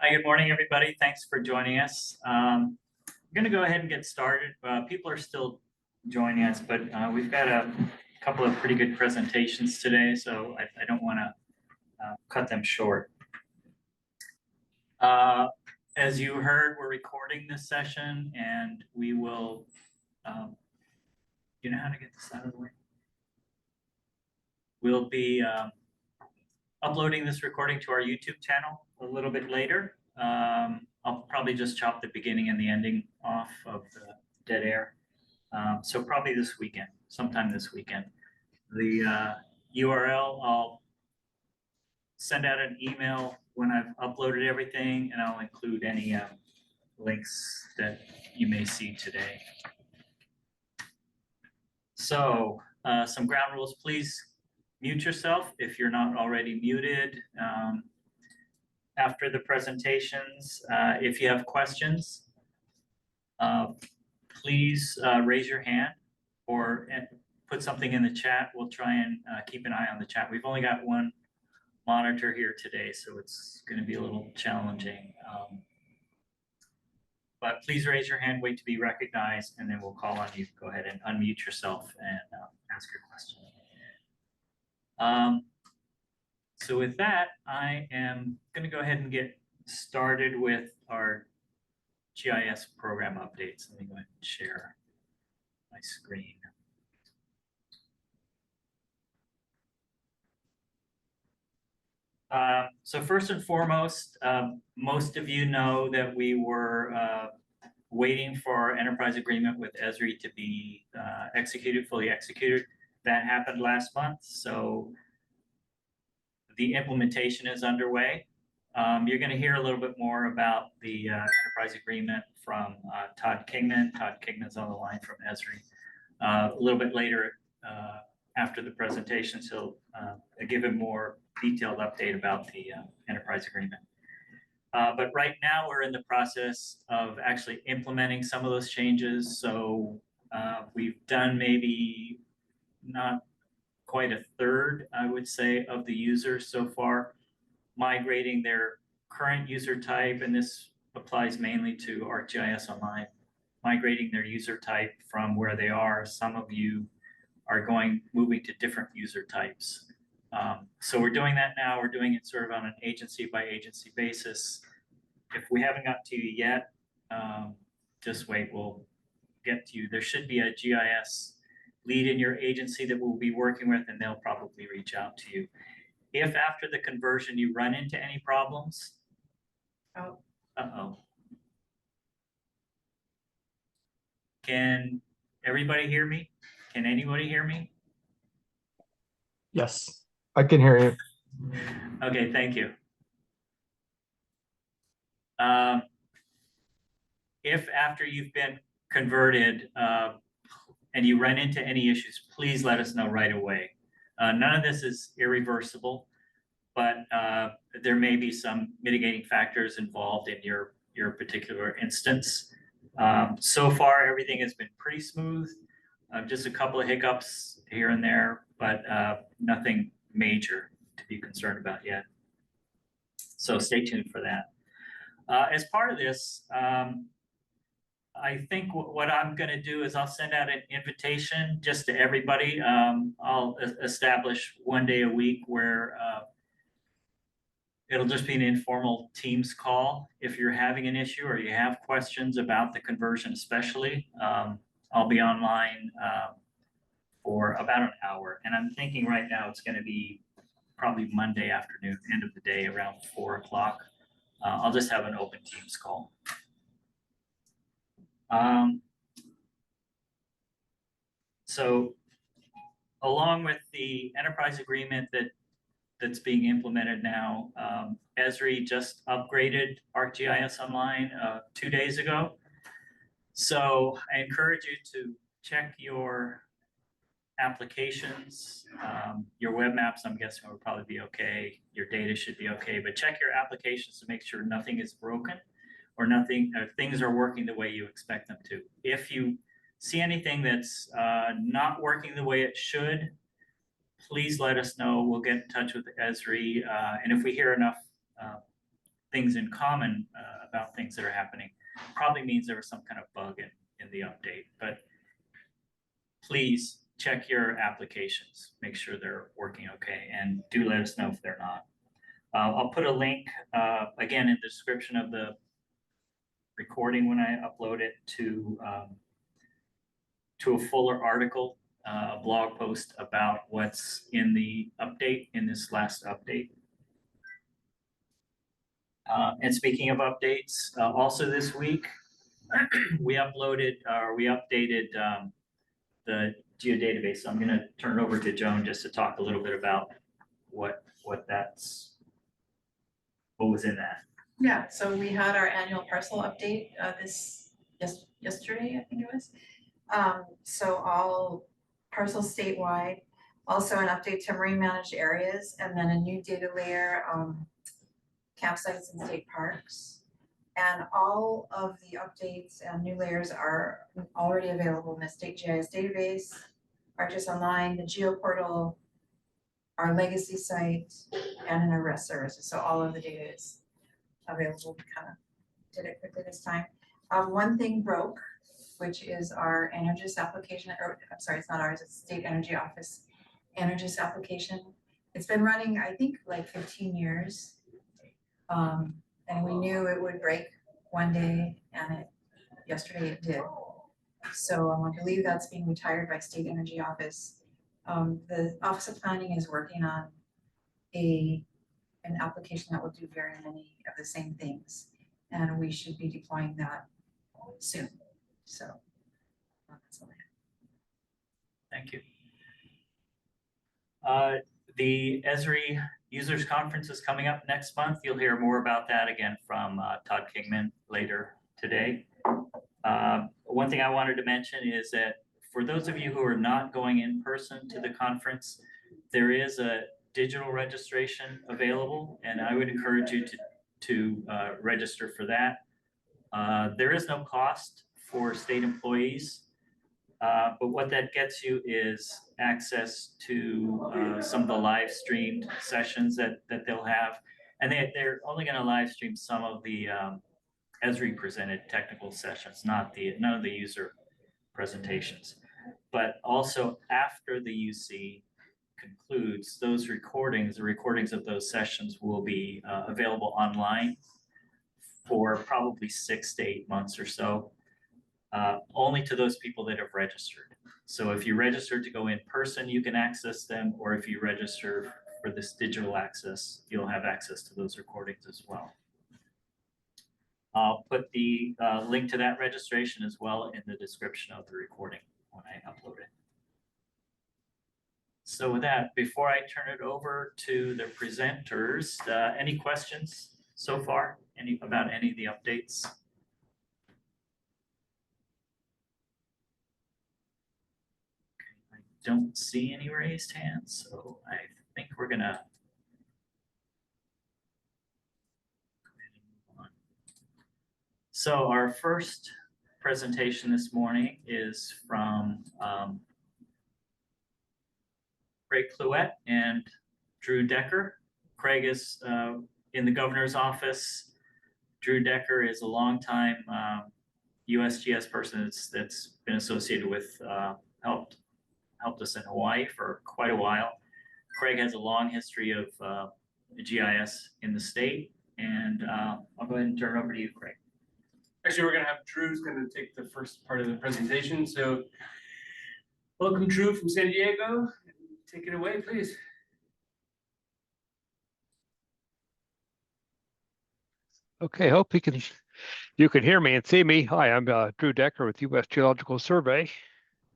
Hi, good morning, everybody. Thanks for joining us. I'm going to go ahead and get started. People are still joining us, but we've got a couple of pretty good presentations today, so I don't want to cut them short. As you heard, we're recording this session, and we will, you know how to get this out of the way? We'll be uploading this recording to our YouTube channel a little bit later. I'll probably just chop the beginning and the ending off of the dead air. So probably this weekend, sometime this weekend. The URL, I'll send out an email when I've uploaded everything, and I'll include any links that you may see today. So some ground rules, please mute yourself if you're not already muted. After the presentations, if you have questions, please raise your hand or put something in the chat. We'll try and keep an eye on the chat. We've only got one monitor here today, so it's going to be a little challenging. But please raise your hand, wait to be recognized, and then we'll call on you. Go ahead and unmute yourself and ask your question. So with that, I am going to go ahead and get started with our GIS program updates. Let me go ahead and share my screen. So first and foremost, most of you know that we were waiting for our enterprise agreement with Esri to be fully executed. That happened last month, so the implementation is underway. You're going to hear a little bit more about the enterprise agreement from Todd Kingman. Todd Kingman's on the line from Esri. A little bit later after the presentation, so I'll give a more detailed update about the enterprise agreement. But right now we're in the process of actually implementing some of those changes. So we've done maybe not quite a third, I would say, of the users so far, migrating their current user type, and this applies mainly to ArcGIS Online, migrating their user type from where they are. Some of you are moving to different user types. So we're doing that now. We're doing it sort of on an agency by agency basis. If we haven't got to you yet, just wait, we'll get to you. There should be a GIS lead in your agency that we'll be working with, and they'll probably reach out to you. If after the conversion you run into any problems, Can everybody hear me? Can anybody hear me? Yes, I can hear you. Okay, thank you. If after you've been converted and you run into any issues, please let us know right away. None of this is irreversible, but there may be some mitigating factors involved in your particular instance. So far, everything has been pretty smooth. Just a couple of hiccups here and there, but nothing major to be concerned about yet. So stay tuned for that. As part of this, I think what I'm going to do is I'll send out an invitation just to everybody. I'll establish one day a week where it'll just be an informal Teams call. If you're having an issue or you have questions about the conversion especially, I'll be online for about an hour. And I'm thinking right now it's going to be probably Monday afternoon, end of the day, around 4 o'clock. I'll just have an open Teams call. So along with the enterprise agreement that's being implemented now, Esri just upgraded ArcGIS Online 2 days ago. So I encourage you to check your applications. Your web maps, I'm guessing, will probably be okay. Your data should be okay, but check your applications to make sure nothing is broken or things are working the way you expect them to. If you see anything that's not working the way it should, please let us know. We'll get in touch with Esri, and if we hear enough things in common about things that are happening, probably means there was some kind of bug in the update. But please check your applications, make sure they're working okay, and do let us know if they're not. I'll put a link again in the description of the recording when I upload it to a fuller article, a blog post about what's in the update, in this last update. And speaking of updates, also this week, we updated the geodatabase. So I'm going to turn it over to Joan just to talk a little bit about what was in that. Yeah, so we had our annual parcel update yesterday, I think it was. So all parcels statewide, also an update to marine managed areas, and then a new data layer, campsites and state parks. And all of the updates and new layers are already available in the state GIS database, ArcGIS Online, the Geo portal, our legacy site, and in our REST services. So all of the data is available. We kind of did it quickly this time. One thing broke, which is our AGOL application, or I'm sorry, it's not ours, it's State Energy Office AGOL application. It's been running, I think, like 15 years. And we knew it would break one day, and yesterday it did. So I believe that's being retired by State Energy Office. The Office of Planning is working on an application that will do very many of the same things, and we should be deploying that soon. So that's all I have. Thank you. The Esri Users Conference is coming up next month. You'll hear more about that again from Todd Kingman later today. One thing I wanted to mention is that for those of you who are not going in person to the conference, there is a digital registration available, and I would encourage you to register for that. There is no cost for state employees, but what that gets you is access to some of the live streamed sessions that they'll have, and they're only going to live stream some of the Esri presented technical sessions, none of the user presentations. But also after the UC concludes, those recordings, the recordings of those sessions will be available online for probably 6 to 8 months or so, only to those people that have registered. So if you register to go in person, you can access them, or if you register for this digital access, you'll have access to those recordings as well. I'll put the link to that registration as well in the description of the recording when I upload it. So with that, before I turn it over to the presenters, any questions so far? About any of the updates? I don't see any raised hands, so I think we're gonna go ahead and move on. So our first presentation this morning is from Craig Clouet and Drew Decker. Craig is in the governor's office. Drew Decker is a longtime USGS person that's been associated with, helped us in Hawaii for quite a while. Craig has a long history of GIS in the state, and I'll go ahead and turn it over to you, Craig. Actually, we're going to have Drew's going to take the first part of the presentation. So welcome, Drew from San Diego. Take it away, please. Okay, hope you can hear me and see me. Hi, I'm Drew Decker with U.S. Geological Survey,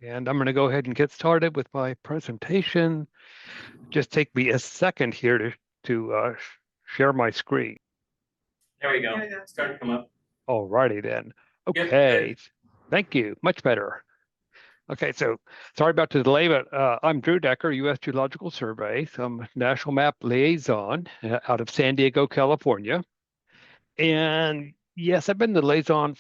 and I'm going to go ahead and get started with my presentation. Just take me a second here to share my screen. There we go. Start to come up. All righty then. Okay, Yep. Thank you. Much better. Okay, so sorry about the delay, but I'm Drew Decker, U.S. Geological Survey. So I'm a National Map Liaison out of San Diego, California. And yes, I've been the liaison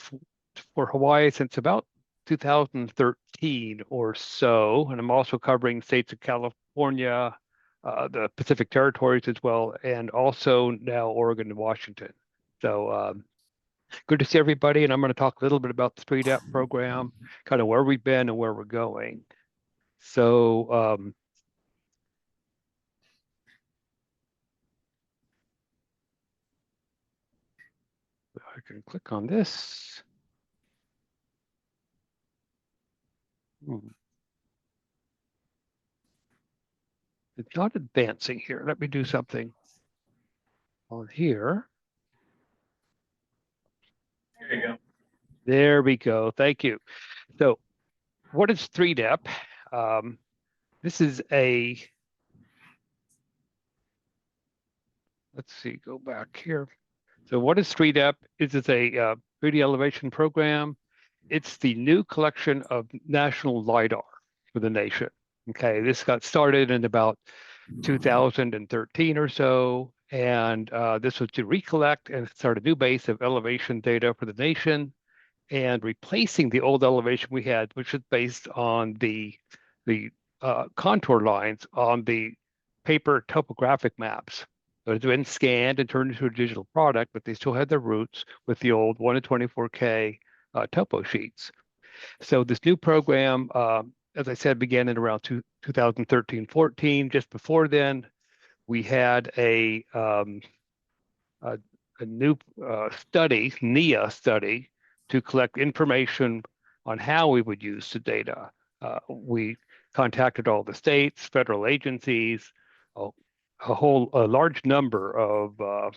for Hawaii since about 2013 or so. And I'm also covering states of California, the Pacific Territories as well, and also now Oregon and Washington. So good to see everybody, and I'm going to talk a little bit about the Street App program, kind of where we've been and where we're going. So I can click on this. It's not advancing here. Let me do something on here. There you go. There we go. Thank you. So what is 3DEP? This is a, let's see, go back here. So what is 3DEP? It's a 3D elevation program. It's the new collection of national LiDAR for the nation. Okay, this got started in about 2013 or so, and this was to recollect and start a new base of elevation data for the nation, and replacing the old elevation we had, which is based on the contour lines on the paper topographic maps. So it's been scanned and turned into a digital product, but they still had their roots with the old 1 to 24K topo sheets. So this new program, as I said, began in around 2013-14. Just before then, we had a new study, NIA study, to collect information on how we would use the data. We contacted all the states, federal agencies, a large number of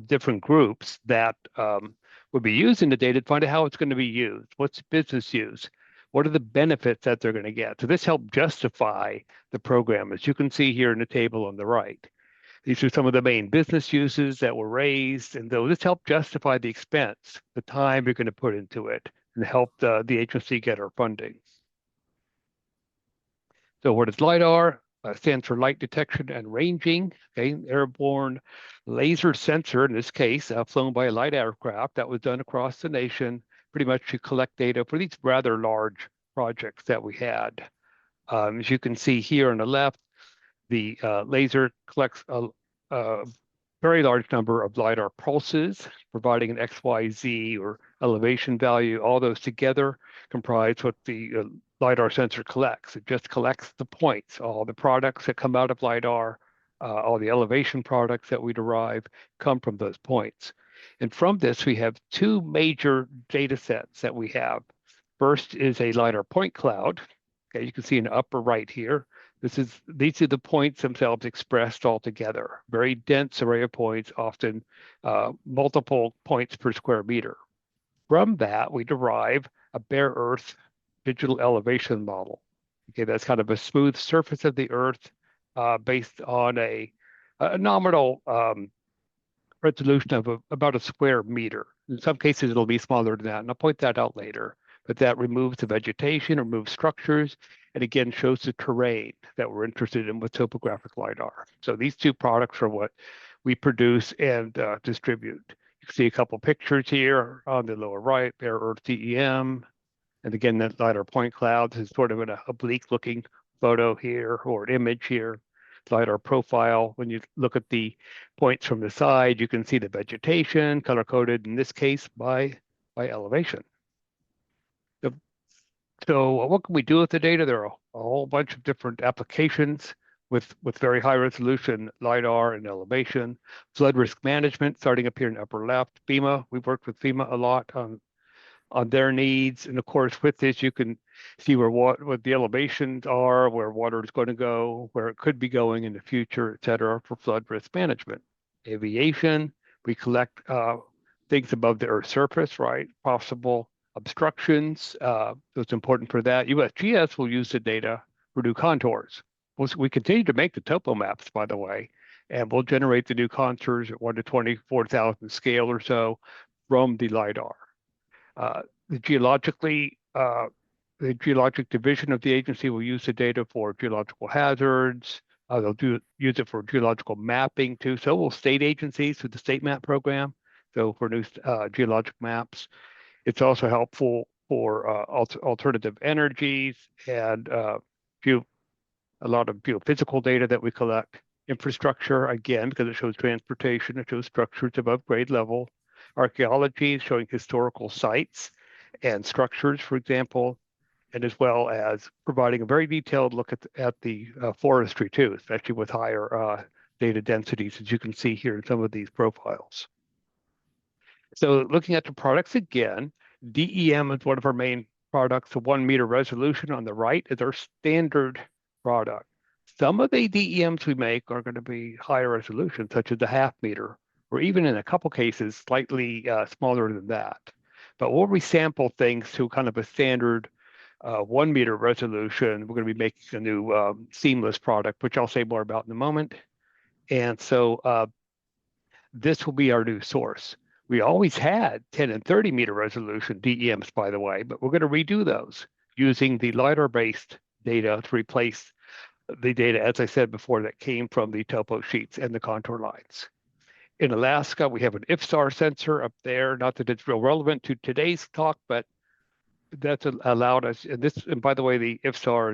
different groups that would be using the data to find out how it's going to be used. What's business use? What are the benefits that they're going to get? So this helped justify the program, as you can see here in the table on the right. These are some of the main business uses that were raised, and though this helped justify the expense, the time you're going to put into it, and help the agency get our funding. So what is LiDAR? Stands for light detection and ranging. Okay, airborne laser sensor, in this case, flown by a light aircraft that was done across the nation, pretty much to collect data for these rather large projects that we had. As you can see here on the left, the laser collects a very large number of LiDAR pulses, providing an X, Y, Z or elevation value. All those together comprise what the LiDAR sensor collects. It just collects the points, all the products that come out of LiDAR, all the elevation products that we derive come from those points. And from this, we have two major data sets that we have. First is a LiDAR point cloud. Okay, you can see in the upper right here. These are the points themselves expressed all together. Very dense array of points, often multiple points per square meter. From that, we derive a bare earth digital elevation model. Okay, that's kind of a smooth surface of the earth based on a nominal resolution of about a square meter. In some cases, it'll be smaller than that, and I'll point that out later. But that removes the vegetation, removes structures, and again shows the terrain that we're interested in with topographic LiDAR. So these two products are what we produce and distribute. You can see a couple pictures here on the lower right, bare earth DEM. And again, that LiDAR point clouds is sort of an oblique looking photo here or an image here. LiDAR profile, when you look at the points from the side, you can see the vegetation color coded in this case by elevation. So what can we do with the data? There are a whole bunch of different applications with very high resolution LiDAR and elevation. Flood risk management, starting up here in the upper left. FEMA, we've worked with FEMA a lot on their needs. And of course, with this, you can see what the elevations are, where water is going to go, where it could be going in the future, et cetera, for flood risk management. Aviation, we collect things above the Earth's surface, right? Possible obstructions, so it's important for that. USGS will use the data for new contours. We continue to make the topo maps, by the way, and we'll generate the new contours at 1 to 24,000 scale or so from the LiDAR. The geologic division of the agency will use the data for geological hazards. They'll use it for geological mapping too. So will state agencies through the state map program. So for new geologic maps. It's also helpful for alternative energies and a lot of geophysical data that we collect. Infrastructure, again, because it shows transportation, it shows structures above grade level. Archaeology, showing historical sites and structures, for example, and as well as providing a very detailed look at the forestry too, especially with higher data densities, as you can see here in some of these profiles. So looking at the products again, DEM is one of our main products. The 1 meter resolution on the right is our standard product. Some of the DEMs we make are going to be higher resolution, such as the 1/2 meter, or even in a couple cases, slightly smaller than that. But we'll resample things to kind of a standard 1 meter resolution. We're going to be making a new seamless product, which I'll say more about in a moment. And so this will be our new source. We always had 10 and 30 meter resolution DEMs, by the way, but we're going to redo those using the LiDAR-based data to replace the data, as I said before, that came from the topo sheets and the contour lines. In Alaska, we have an IFSAR sensor up there. Not that it's real relevant to today's talk, but that's allowed us. And by the way, the IFSAR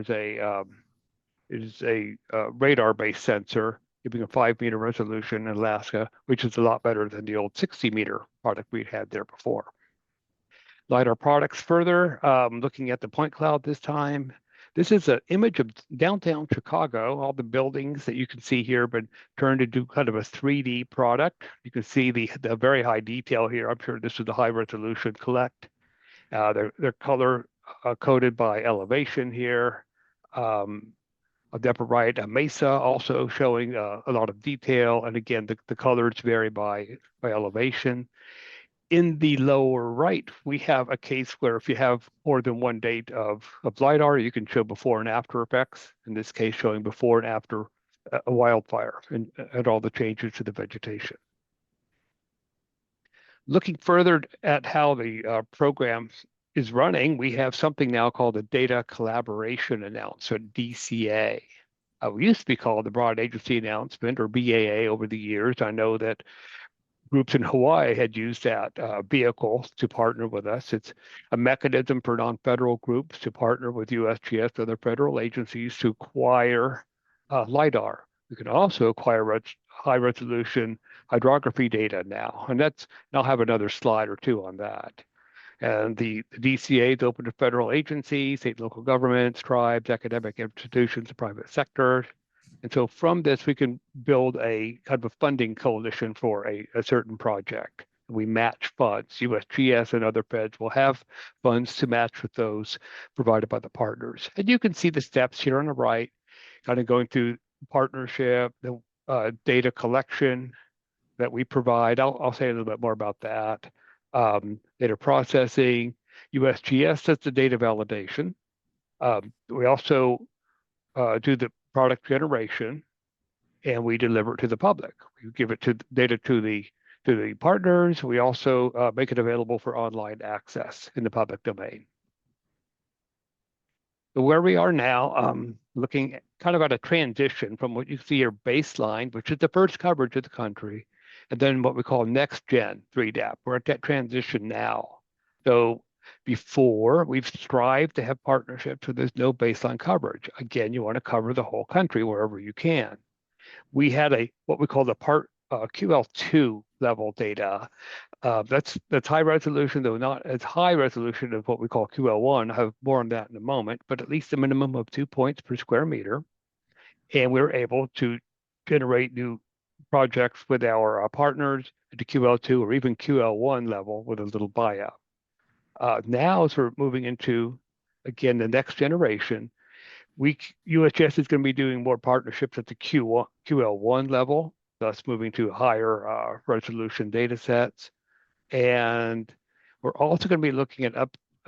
is a radar-based sensor, giving a 5 meter resolution in Alaska, which is a lot better than the old 60 meter product we had there before. LiDAR products further, looking at the point cloud this time. This is an image of downtown Chicago. All the buildings that you can see here have been turned into kind of a 3D product. You can see the very high detail here. I'm sure this is a high resolution collect. They're color coded by elevation here. On the upper right, a mesa also showing a lot of detail. And again, the colors vary by elevation. In the lower right, we have a case where if you have more than one date of LiDAR, you can show before and after effects. In this case, showing before and after a wildfire and all the changes to the vegetation. Looking further at how the program is running, we have something now called the Data Collaboration Announcement, DCA. We used to be called the Broad Agency Announcement, or BAA, over the years. I know that groups in Hawaii had used that vehicle to partner with us. It's a mechanism for non-federal groups to partner with USGS and other federal agencies to acquire LiDAR. We can also acquire high-resolution hydrography data now, and I'll have another slide or two on that. And the DCA is open to federal agencies, state and local governments, tribes, academic institutions, the private sector. And so from this, we can build a kind of a funding coalition for a certain project. We match funds. USGS and other feds will have funds to match with those provided by the partners. And you can see the steps here on the right, kind of going through partnership, the data collection that we provide. I'll say a little bit more about that. Data processing. USGS does the data validation. We also do the product generation, and we deliver it to the public. We give it to data to the partners. We also make it available for online access in the public domain. So where we are now, looking kind of at a transition from what you see here baseline, which is the first coverage of the country, and then what we call next gen 3DAP. We're at that transition now. So before, we've strived to have partnerships where there's no baseline coverage. Again, you want to cover the whole country wherever you can. We had what we call the part QL2 level data. That's high resolution, though not as high resolution as what we call QL1. I'll have more on that in a moment, but at least a minimum of 2 points per square meter. And we were able to generate new projects with our partners at the QL2 or even QL1 level with a little buyout. Now, as we're moving into, again, the next generation, USGS is going to be doing more partnerships at the QL1 level, thus moving to higher resolution data sets. And we're also going to be looking at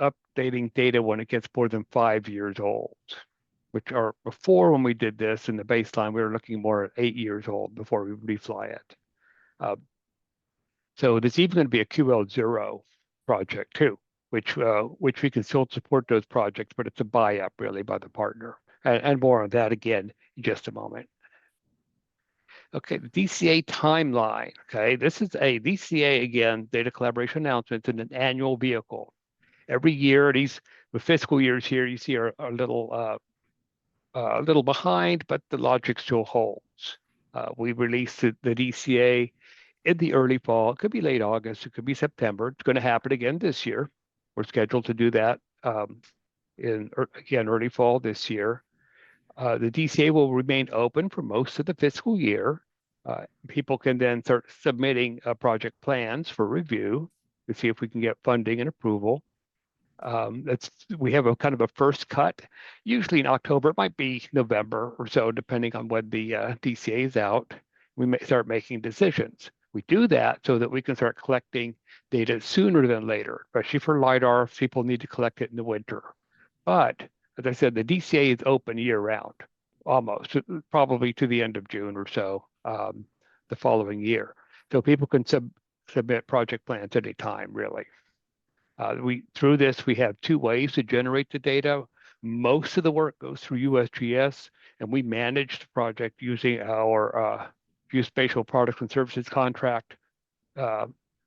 updating data when it gets more than 5 years old, which are before when we did this in the baseline, we were looking more at 8 years old before we refly it. So there's even going to be a QL0 project too, which we can still support those projects, but it's a buy-up really by the partner. And more on that again in just a moment. Okay, the DCA timeline. Okay, this is a DCA, again, data collaboration announcement in an annual vehicle. Every year, the fiscal years here, you see are a little behind, but the logic still holds. We released the DCA in the early fall. It could be late August. It could be September. It's going to happen again this year. We're scheduled to do that again early fall this year. The DCA will remain open for most of the fiscal year. People can then start submitting project plans for review to see if we can get funding and approval. We have a kind of a first cut, usually in October. It might be November or so, depending on when the DCA is out. We may start making decisions. We do that so that we can start collecting data sooner than later, especially for Lidar. People need to collect it in the winter. But as I said, the DCA is open year round, almost, probably to the end of June or so the following year. So people can submit project plans anytime, really. Through this, we have two ways to generate the data. Most of the work goes through USGS, and we manage the project using our geospatial products and services contract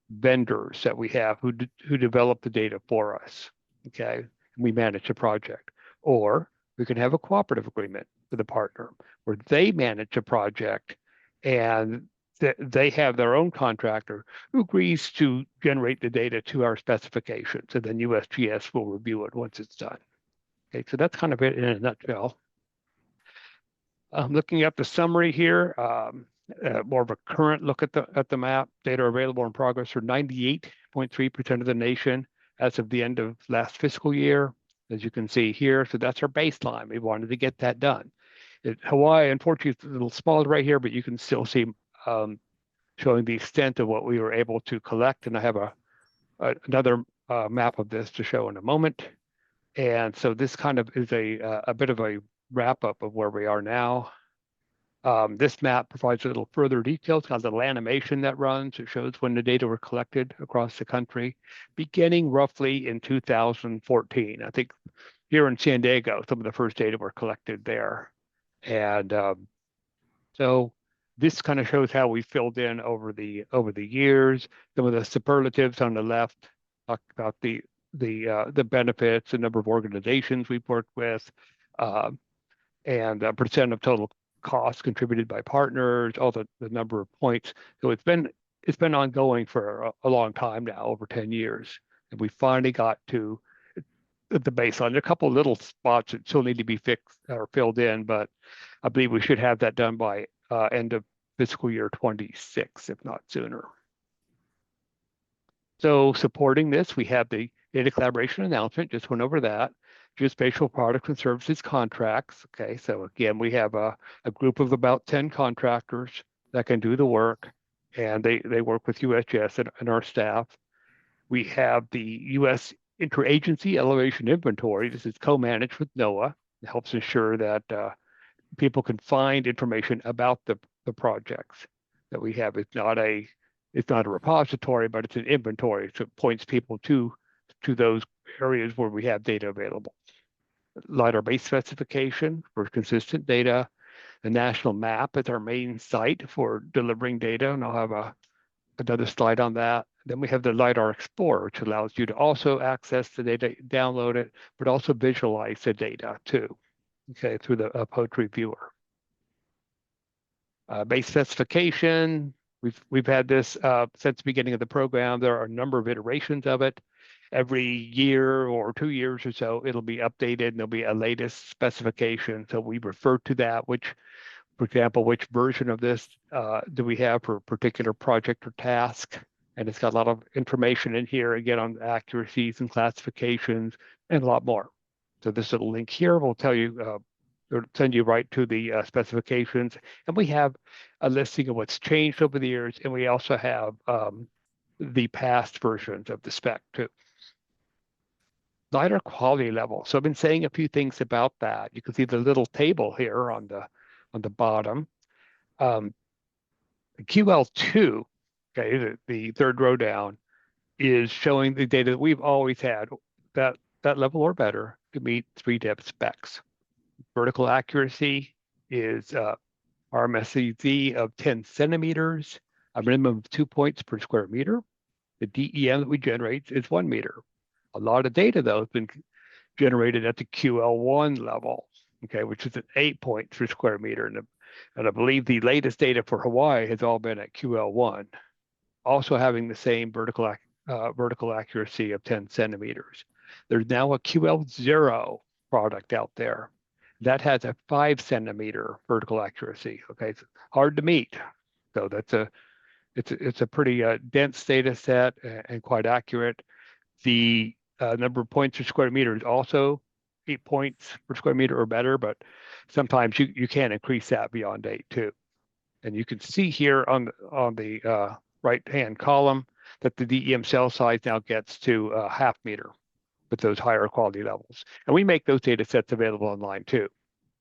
vendors that we have who develop the data for us. Okay, and we manage the project. Or we can have a cooperative agreement with a partner where they manage the project and they have their own contractor who agrees to generate the data to our specifications, and then USGS will review it once it's done. Okay, so that's kind of it in a nutshell. Looking at the summary here, more of a current look at the map. Data available in progress for 98.3% of the nation as of the end of last fiscal year, as you can see here. So that's our baseline. We wanted to get that done. Hawaii, unfortunately, is a little smaller right here, but you can still see showing the extent of what we were able to collect. And I have another map of this to show in a moment. And so this kind of is a bit of a wrap up of where we are now. This map provides a little further details. It's got a little animation that runs. It shows when the data were collected across the country, beginning roughly in 2014. I think here in San Diego, some of the first data were collected there. And so this kind of shows how we filled in over the years. Some of the superlatives on the left talk about the benefits, the number of organizations we've worked with, and percent of total costs contributed by partners, all the number of points. So it's been ongoing for a long time now, over 10 years. And we finally got to the baseline. There are a couple of little spots that still need to be fixed or filled in, but I believe we should have that done by end of fiscal year 26, if not sooner. So supporting this, we have the data collaboration announcement, just went over that. Geospatial products and services contracts. Okay, so again, we have a group of about 10 contractors that can do the work, and they work with USGS and our staff. We have the U.S. Interagency Elevation Inventory. This is co-managed with NOAA. It helps ensure that people can find information about the projects that we have. It's not a repository, but it's an inventory, so it points people to those areas where we have data available. Lidar base specification for consistent data. The national map is our main site for delivering data, and I'll have another slide on that. Then we have the Lidar Explorer, which allows you to also access the data, download it, but also visualize the data too, okay, through the Poetry Viewer. Base specification, we've had this since the beginning of the program. There are a number of iterations of it. Every year or 2 years or so, it'll be updated and there'll be a latest specification. So we refer to that, for example, which version of this do we have for a particular project or task? And it's got a lot of information in here, again, on accuracies and classifications and a lot more. So this little link here will tell you, or send you right to the specifications. And we have a listing of what's changed over the years. And we also have the past versions of the spec too. Lidar quality level. So I've been saying a few things about that. You can see the little table here on the bottom. QL2, okay, the third row down, is showing the data that we've always had, that level or better, to meet 3-depth specs. Vertical accuracy is RMSEZ of 10 centimeters, a minimum of 2 points per square meter. The DEM that we generate is 1 meter. A lot of data, though, has been generated at the QL1 level, okay, which is at 8 points per square meter. And And I believe the latest data for Hawaii has all been at QL1, also having the same vertical accuracy of 10 centimeters. There's now a QL0 product out there that has a 5 centimeter vertical accuracy. Okay, it's hard to meet. So it's a pretty dense data set and quite accurate. The number of points per square meter is also 8 points per square meter or better, but sometimes you can increase that beyond 8 too. And you can see here on the right-hand column that the DEM cell size now gets to half meter with those higher quality levels. And we make those data sets available online too.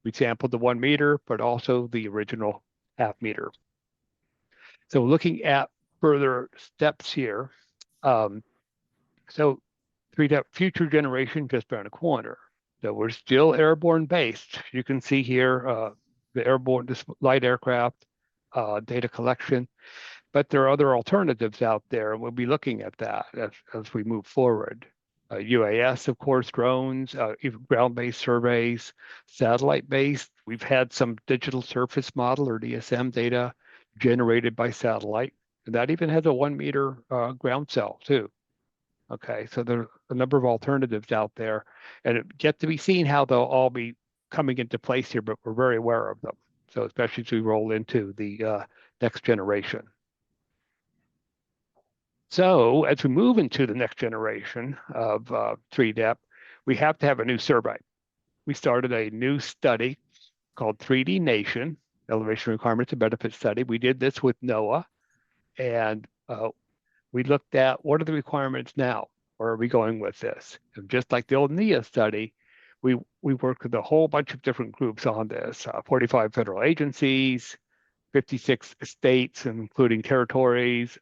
We sampled the 1 meter, but also the original half meter. So looking at further steps here, so 3-depth future generation just around the corner. So we're still airborne based. You can see here the airborne light aircraft data collection, but there are other alternatives out there, and we'll be looking at that as we move forward. UAS, of course, drones, even ground-based surveys, satellite-based. We've had some digital surface model or DSM data generated by satellite, and that even has a 1 meter ground cell too. Okay, so there are a number of alternatives out there, and it yet to be seen how they'll all be coming into place here, but we're very aware of them. So especially as we roll into the next generation. So as we move into the next generation of 3-depth, we have to have a new survey. We started a new study called 3D Nation, Elevation Requirements and Benefits Study. We did this with NOAA, and we looked at what are the requirements now? Where are we going with this? And just like the old NIA study, we worked with a whole bunch of different groups on this, 45 federal agencies, 56 states, including territories,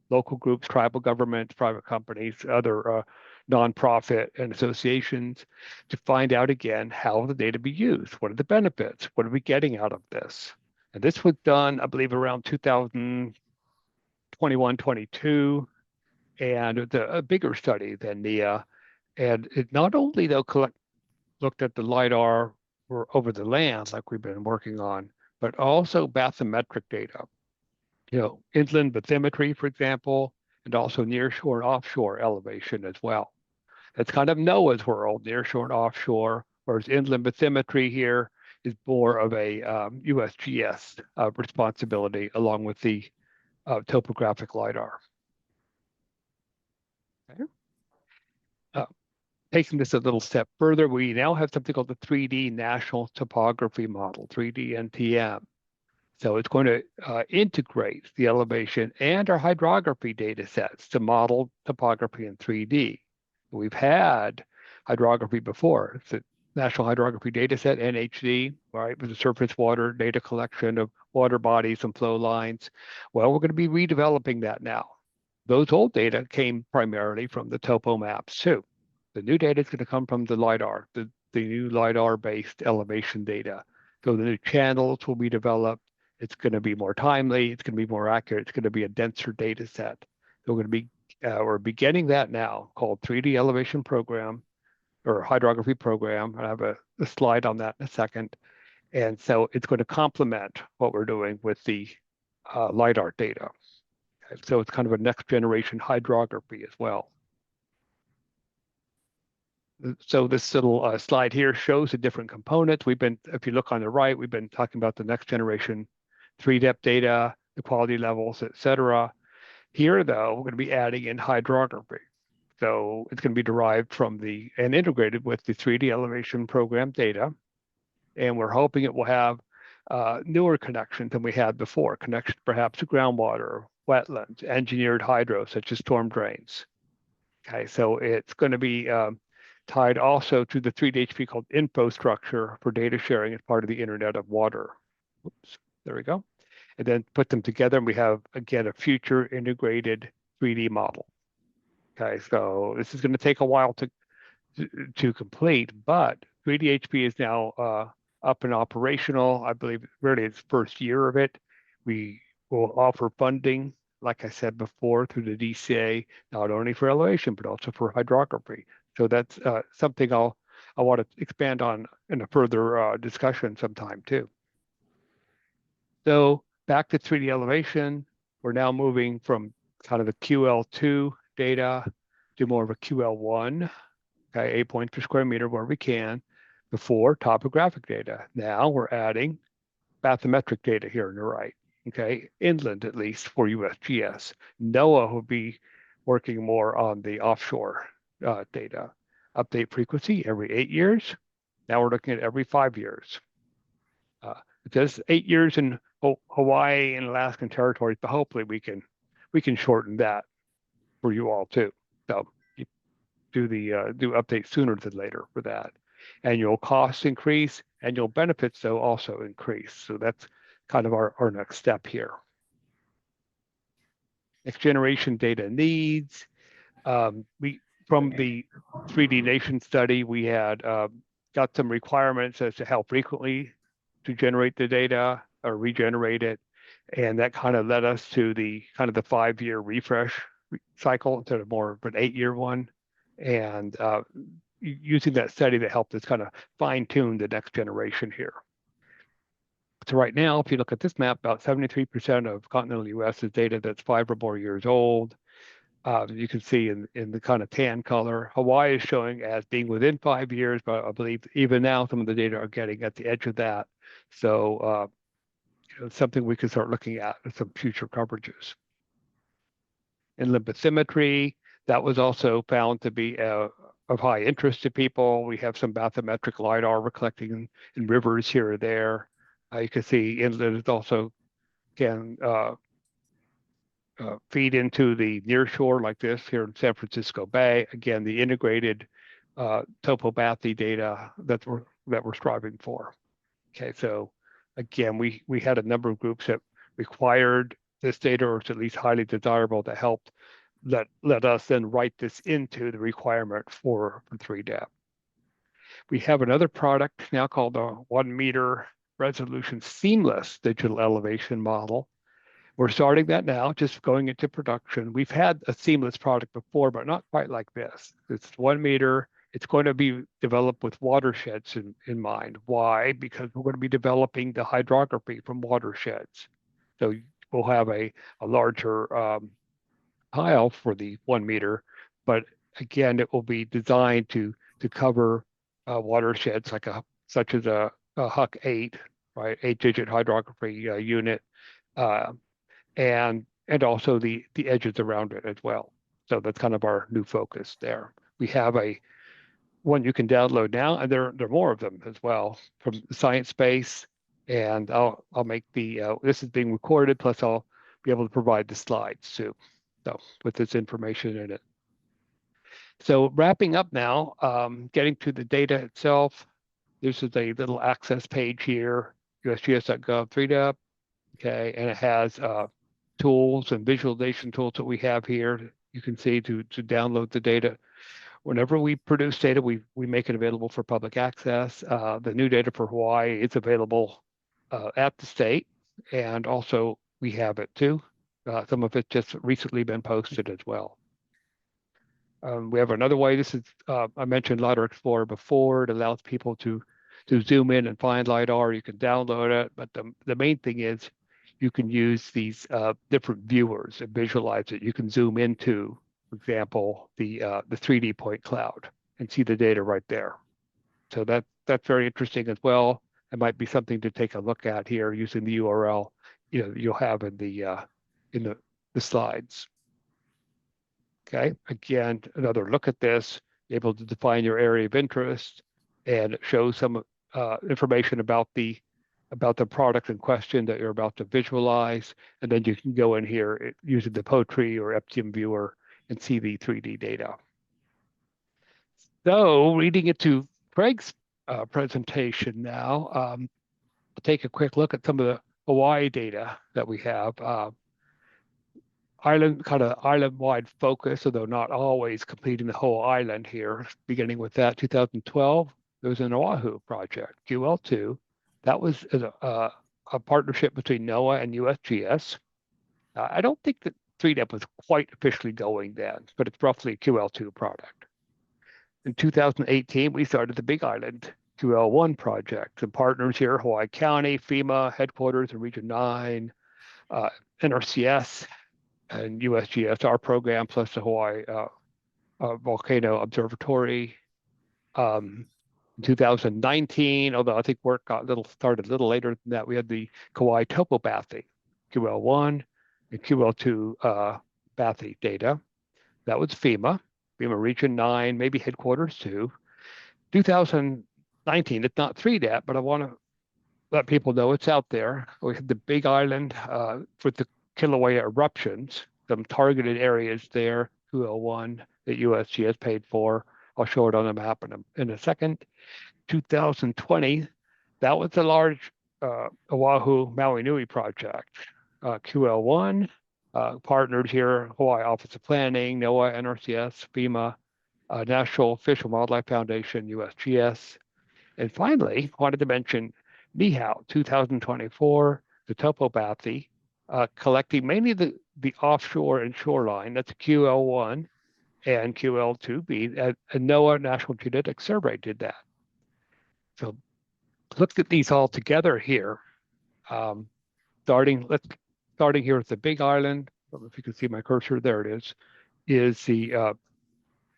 local groups, tribal governments, private companies, other nonprofit and associations to find out again how the data be used. What are the benefits? What are we getting out of this? And this was done, I believe, around 2021, 22, and it's a bigger study than NIA. And it not only though looked at the LIDAR over the land like we've been working on, but also bathymetric data. Inland bathymetry, for example, and also nearshore and offshore elevation as well. That's kind of NOAA's world, nearshore and offshore, whereas inland bathymetry here is more of a USGS responsibility along with the topographic LIDAR. Okay. Taking this a little step further, we now have something called the 3D National Topography Model, 3D NTM. So it's going to integrate the elevation and our hydrography data sets to model topography in 3D. We've had hydrography before. It's the National Hydrography Data Set, NHD, right, with the surface water data collection of water bodies and flow lines. Well, we're going to be redeveloping that now. Those old data came primarily from the topo maps too. The new data is going to come from the LIDAR, the new LIDAR-based elevation data. So the new channels will be developed. It's going to be more timely. It's going to be more accurate. It's going to be a denser data set. So we're beginning that now, called 3D Elevation Program or Hydrography Program. I have a slide on that in a second. And so it's going to complement what we're doing with the LIDAR data. Okay, so it's kind of a next generation hydrography as well. So this little slide here shows the different components. If you look on the right, we've been talking about the next generation 3-depth data, the quality levels, et cetera. Here, though, we're going to be adding in hydrography. So it's going to be derived from and integrated with the 3D elevation program data. And we're hoping it will have newer connections than we had before, connections perhaps to groundwater, wetlands, engineered hydro, such as storm drains. Okay, so it's going to be tied also to the 3DHP called infrastructure for data sharing as part of the Internet of Water. Oops, there we go. And then put them together, and we have, again, a future integrated 3D model. Okay, so this is going to take a while to complete, but 3DHP is now up and operational. I believe really it's first year of it. We will offer funding, like I said before, through the DCA, not only for elevation, but also for hydrography. So that's something I want to expand on in a further discussion sometime too. So back to 3D elevation, we're now moving from kind of the QL2 data to more of a QL1, okay, 8 points per square meter where we can, before topographic data. Now we're adding bathymetric data here on the right, okay, inland at least for USGS. NOAA will be working more on the offshore data. Update frequency every 8 years. Now we're looking at every 5 years. It says 8 years in Hawaii and Alaskan territories, but hopefully we can shorten that for you all too. So you do updates sooner than later for that. Annual costs increase, annual benefits though also increase. So that's kind of our next step here. Next generation data needs. From the 3D Nation study, we had got some requirements as to how frequently to generate the data or regenerate it. And that kind of led us to the 5-year refresh cycle instead of more of an 8-year one. And using that study to help us kind of fine tune the next generation here. So right now, if you look at this map, about 73% of continental US is data that's 5 or more years old. You can see in the kind of tan color, Hawaii is showing as being within 5 years, but I believe even now some of the data are getting at the edge of that. So it's something we can start looking at in some future coverages. Inland bathymetry, that was also found to be of high interest to people. We have some bathymetric LiDAR we're collecting in rivers here or there. You can see inland is also can feed into the near shore like this here in San Francisco Bay. Again, the integrated topography data that we're striving for. Okay, so again, we had a number of groups that required this data, or it's at least highly desirable, to help let us then write this into the requirement for 3DEP. We have another product now called the 1 meter resolution seamless digital elevation model. We're starting that now, just going into production. We've had a seamless product before, but not quite like this. It's 1 meter. It's going to be developed with watersheds in mind. Why? Because we're going to be developing the hydrography from watersheds. So we'll have a larger tile for the 1 meter, but again, it will be designed to cover watersheds such as a HUC-8, right, 8-digit hydrography unit, and also the edges around it as well. So that's kind of our new focus there. We have one you can download now, and there are more of them as well from the Science Space. And I'll make this is being recorded, plus I'll be able to provide the slides too. So with this information in it. So wrapping up now, getting to the data itself. This is a little access page here, USGS.gov 3DEP. Okay, and it has tools and visualization tools that we have here. You can see to download the data. Whenever we produce data, we make it available for public access. The new data for Hawaii is available at the state, and also we have it too. Some of it just recently been posted as well. We have another way. This is I mentioned LiDAR Explorer before. It allows people to zoom in and find LiDAR. You can download it, but the main thing is you can use these different viewers and visualize it. You can zoom into, for example, the 3D point cloud and see the data right there. So that's very interesting as well. It might be something to take a look at here using the URL you'll have in the slides. Okay, again, another look at this, able to define your area of interest, and show some information about the product in question that you're about to visualize. And then you can go in here using the POTRI or EPTIUM viewer and see the 3D data. So reading into Craig's presentation now, I'll take a quick look at some of the Hawaii data that we have. Island-wide focus, although not always completing the whole island here. Beginning with that, 2012, there was an Oahu project, QL2. That was a partnership between NOAA and USGS. I don't think that 3DEP was quite officially going then, but it's roughly a QL2 product. In 2018, we started the Big Island QL1 project. The partners here, Hawaii County, FEMA, headquarters in Region 9, NRCS, and USGS, our program, plus the Hawaii Volcano Observatory. In 2019, although I think work started a little later than that, we had the Kauai topography, QL1 and QL2 bathy data. That was FEMA Region 9, maybe headquarters too. 2019, it's not 3DAT, but I want to let people know it's out there. We had the Big Island with the Kilauea eruptions, some targeted areas there, QL1 that USGS paid for. I'll show it on the map in a second. 2020, that was a large Oahu Maui Nui project. QL1, partnered here, Hawaii Office of Planning, NOAA, NRCS, FEMA, National Fish and Wildlife Foundation, USGS. And finally, wanted to mention NIHAO 2024, the topobathy, collecting mainly the offshore and shoreline, that's QL1 and QL2B, and NOAA National Geodetic Survey did that. So looked at these all together here, starting here with the Big Island. I don't know if you can see my cursor, there it is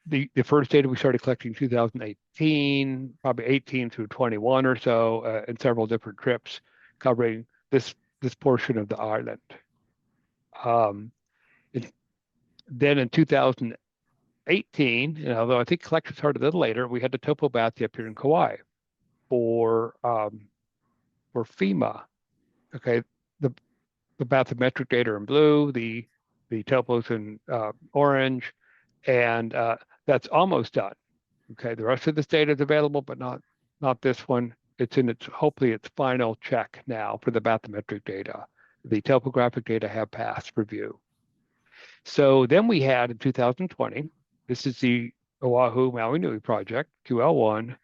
the first data we started collecting 2018, probably 18 through 21 or so, in several different trips covering this portion of the island. Then in 2018, and although I think collection started a little later, we had the topobathy up here in Kauai for FEMA. Okay, the bathymetric data in blue, the topos in orange, and that's almost done. Okay, the rest of this data is available, but not this one. It's in hopefully its final check now for the bathymetric data. The topographic data have passed review. So then we had in 2020, this is the Oahu Maui Nui project, QL1,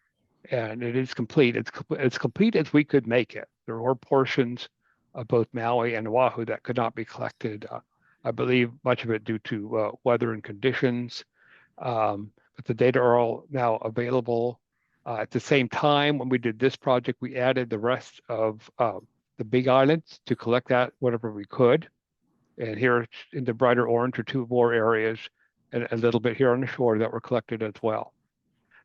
and it is complete. It's complete as we could make it. There were portions of both Maui and Oahu that could not be collected. I believe much of it due to weather and conditions. But the data are all now available. At the same time, when we did this project, we added the rest of the Big Islands to collect that whatever we could. And here in the brighter orange are two more areas, and a little bit here on the shore that were collected as well.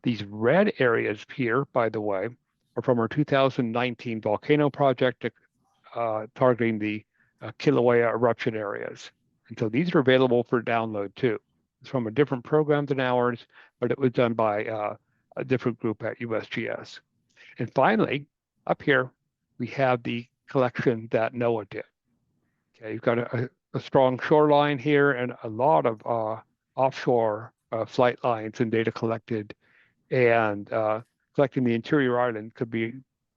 These red areas here, by the way, are from our 2019 volcano project targeting the Kilauea eruption areas. And so these are available for download too. It's from a different program than ours, but it was done by a different group at USGS. And finally, up here, we have the collection that NOAA did. Okay, you've got a strong shoreline here and a lot of offshore flight lines and data collected, and collecting the interior island could be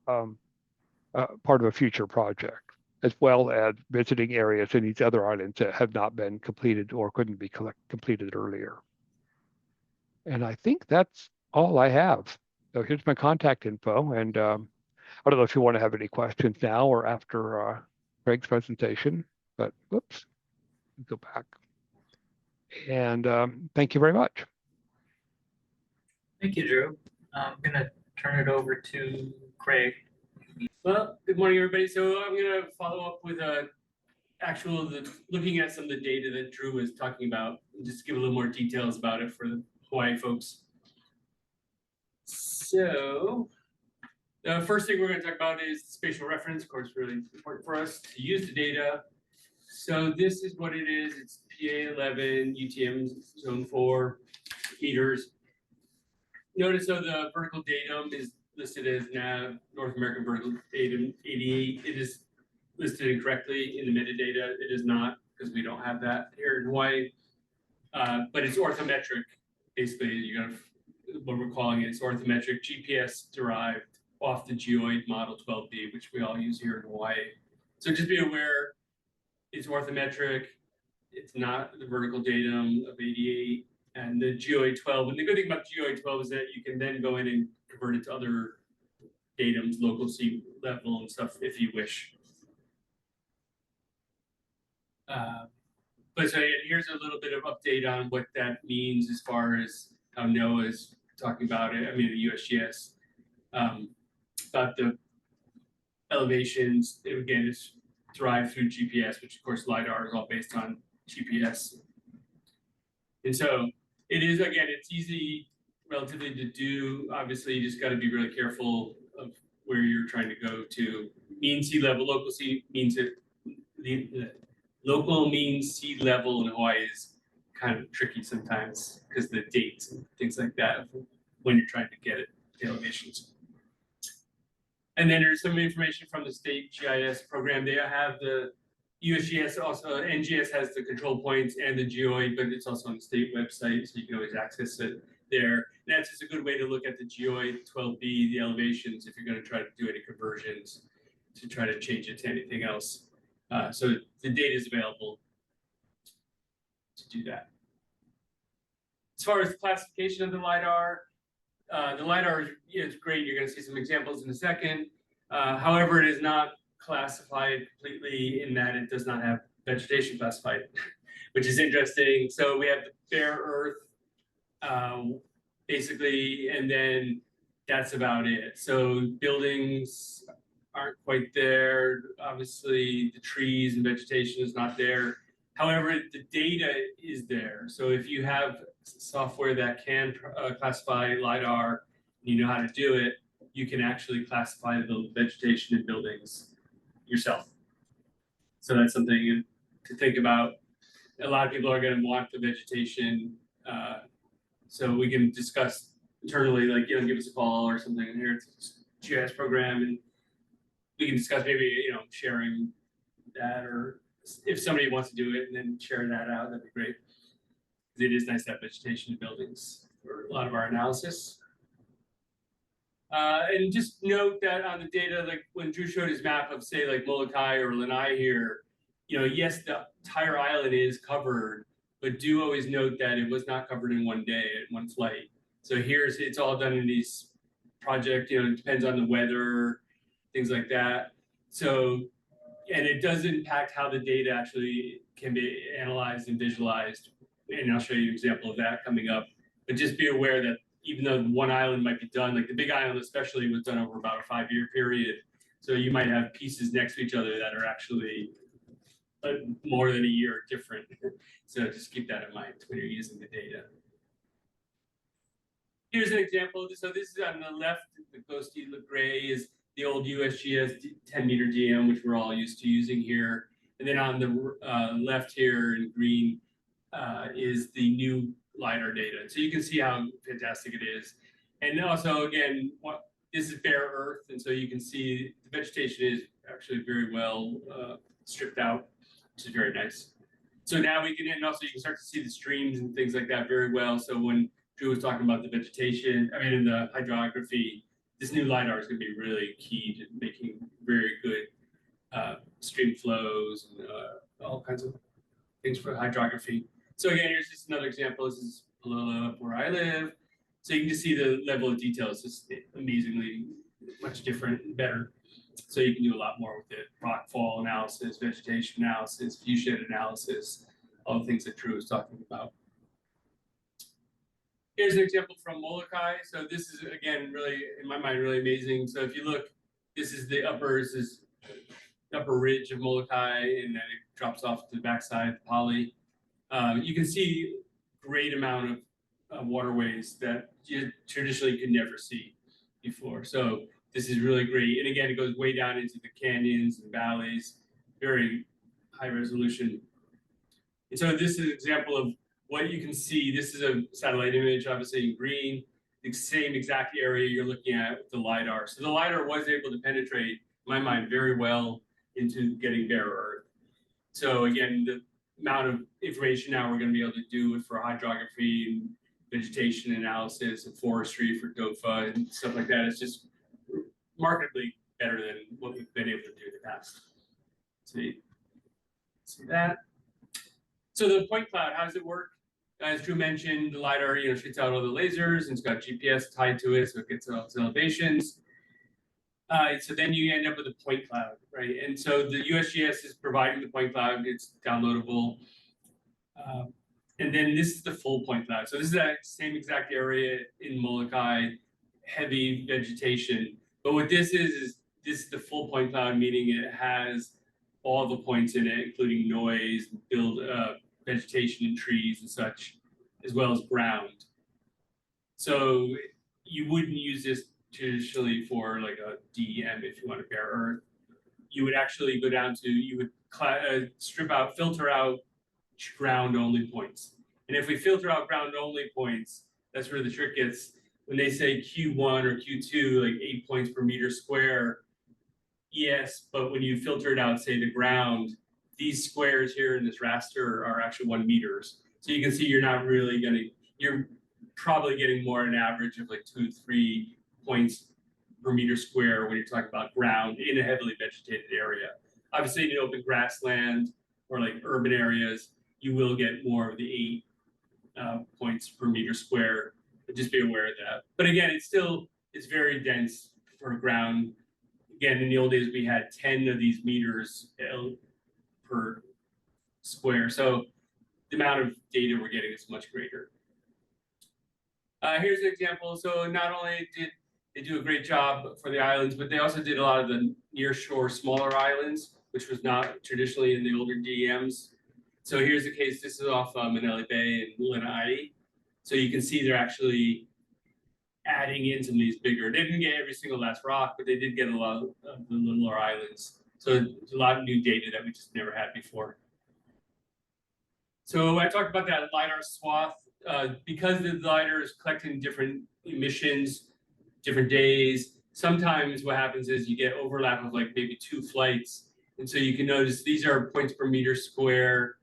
part of a future project, as well as visiting areas in these other islands that have not been completed or couldn't be completed earlier. And I think that's all I have. So here's my contact info, and I don't know if you want to have any questions now or after Craig's presentation, but whoops, go back. And thank you very much. Thank you, Drew. I'm gonna turn it over to Craig. Well, good morning, everybody. So I'm gonna follow up with looking at some of the data that Drew was talking about, and just give a little more details about it for the Hawaii folks. So the first thing we're going to talk about is spatial reference. Of course, really important for us to use the data. So this is what it is. It's PA11 UTM zone 4 meters. Notice though the vertical datum is listed as NAV, North American Vertical Datum 88. It is listed incorrectly in the metadata. It is not, because we don't have that here in Hawaii. But it's orthometric. Basically, you got what we're calling it. It's orthometric, GPS derived off the geoid model 12B, which we all use here in Hawaii. So just be aware, it's orthometric. It's not the vertical datum of 88 and the geoid 12. And the good thing about geoid 12 is that you can then go in and convert it to other datums, local sea level and stuff if you wish. But so here's a little bit of update on what that means as far as how NOAA is talking about it. I mean, the USGS. About the elevations, it again is derived through GPS, which of course LiDAR is all based on GPS. And so it is, again, it's easy relatively to do. Obviously, you just got to be really careful of where you're trying to go to. Mean sea level, local sea means it, the local mean sea level in Hawaii is kind of tricky sometimes because the dates and things like that when you're trying to get it, the elevations. And then there's some information from the state GIS program. They have the USGS, also NGS has the control points and the GEOI, but it's also on the state website, so you can always access it there. And that's just a good way to look at the GEOI 12B, the elevations, if you're going to try to do any conversions to try to change it to anything else. So the data is available to do that. As far as the classification of the LiDAR is great. You're going to see some examples in a second. However, it is not classified completely in that it does not have vegetation classified, which is interesting. So we have the bare earth, basically, and then that's about it. So buildings aren't quite there. Obviously, the trees and vegetation is not there. However, the data is there. So if you have software that can classify LiDAR, you know how to do it, you can actually classify the vegetation in buildings yourself. So that's something to think about. A lot of people are going to want the vegetation. So we can discuss internally, like, give us a call or something here. It's GIS program, and we can discuss maybe, sharing that, or if somebody wants to do it and then share that out, that'd be great. It is nice to have vegetation in buildings for a lot of our analysis. And just note that on the data, like when Drew showed his map of, say, like Molokai or Lanai here, yes, the entire island is covered, but do always note that it was not covered in one day, in one flight. So it's all done in these projects, it depends on the weather, things like that. So, and it does impact how the data actually can be analyzed and visualized. And I'll show you an example of that coming up. But just be aware that even though one island might be done, like the Big Island especially was done over about a 5-year period. So you might have pieces next to each other that are actually more than a year different. So just keep that in mind when you're using the data. Here's an example. So this is on the left, the ghosty gray is the old USGS 10-meter DM, which we're all used to using here. And then on the left here in green is the new LiDAR data. So you can see how fantastic it is. And also, again, this is bare earth, and so you can see the vegetation is actually very well stripped out, which is very nice. So now we can, and also you can start to see the streams and things like that very well. So when Drew was talking about the vegetation, in the hydrography, this new LiDAR is going to be really key to making very good stream flows and all kinds of things for hydrography. So again, here's just another example. This is Palolo, where I live. So you can just see the level of detail is just amazingly much different and better. So you can do a lot more with it. Rockfall analysis, vegetation analysis, viewshed analysis, all the things that Drew was talking about. Here's an example from Molokai. So this is, again, really, in my mind, really amazing. So if you look, this is the upper ridge of Molokai, and then it drops off to the backside, the Poly. You can see great amount of waterways that you traditionally could never see before. So this is really great. And again, it goes way down into the canyons and valleys, very high resolution. And so this is an example of what you can see. This is a satellite image, obviously in green, the same exact area you're looking at with the LiDAR. So the LiDAR was able to penetrate, in my mind, very well into getting bare earth. So again, the amount of information now we're going to be able to do it for hydrography and vegetation analysis and forestry for DOFA and stuff like that. It's just markedly better than what we've been able to do in the past. See that? So the point cloud, how does it work? As Drew mentioned, the LiDAR, shoots out all the lasers, and it's got GPS tied to it, so it gets all its elevations. So then you end up with a point cloud, right? And so the USGS is providing the point cloud. It's downloadable. And then this is the full point cloud. So this is that same exact area in Molokai, heavy vegetation. But what this is this is the full point cloud, meaning it has all the points in it, including noise, vegetation and trees and such, as well as ground. So you wouldn't use this traditionally for like a DEM if you want to bare earth. You would actually go down to, you would strip out, filter out ground only points. And if we filter out ground only points, that's where the trick gets. When they say Q1 or Q2, like 8 points per meter square, yes, but when you filter it out, say the ground, these squares here in this raster are actually 1 meters. So you can see you're not really you're probably getting more an average of like 2 to 3 points per meter square when you're talking about ground in a heavily vegetated area. Obviously in an open grassland or like urban areas, you will get more of the 8 points per meter square, but just be aware of that. But again, it's very dense for ground. Again, in the old days, we had 10 of these meters per square. So the amount of data we're getting is much greater. Here's an example. So not only did they do a great job for the islands, but they also did a lot of the near shore smaller islands, which was not traditionally in the older DEMs. So here's a case, this is off Manele Bay and Hawaiʻi. So you can see they're actually adding in some of these bigger. They didn't get every single last rock, but they did get a lot of the littler islands. So there's a lot of new data that we just never had before. So I talked about that LiDAR swath. Because the LiDAR is collecting different emissions, different days, sometimes what happens is you get overlap of like maybe 2 flights. And so you can notice these are points per meter square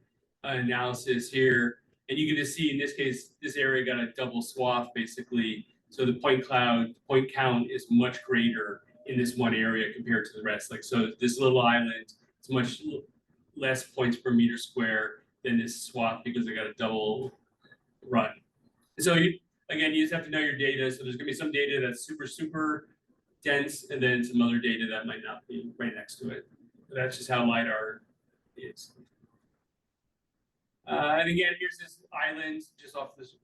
analysis here. And you can just see in this case, this area got a double swath basically. So the point count is much greater in this one area compared to the rest. Like, so this little island, it's much less points per meter square than this swath because they got a double run. So again, you just have to know your data. So there's gonna be some data that's super, super dense, and then some other data that might not be right next to it. But that's just how LiDAR is. And again, here's this island just off this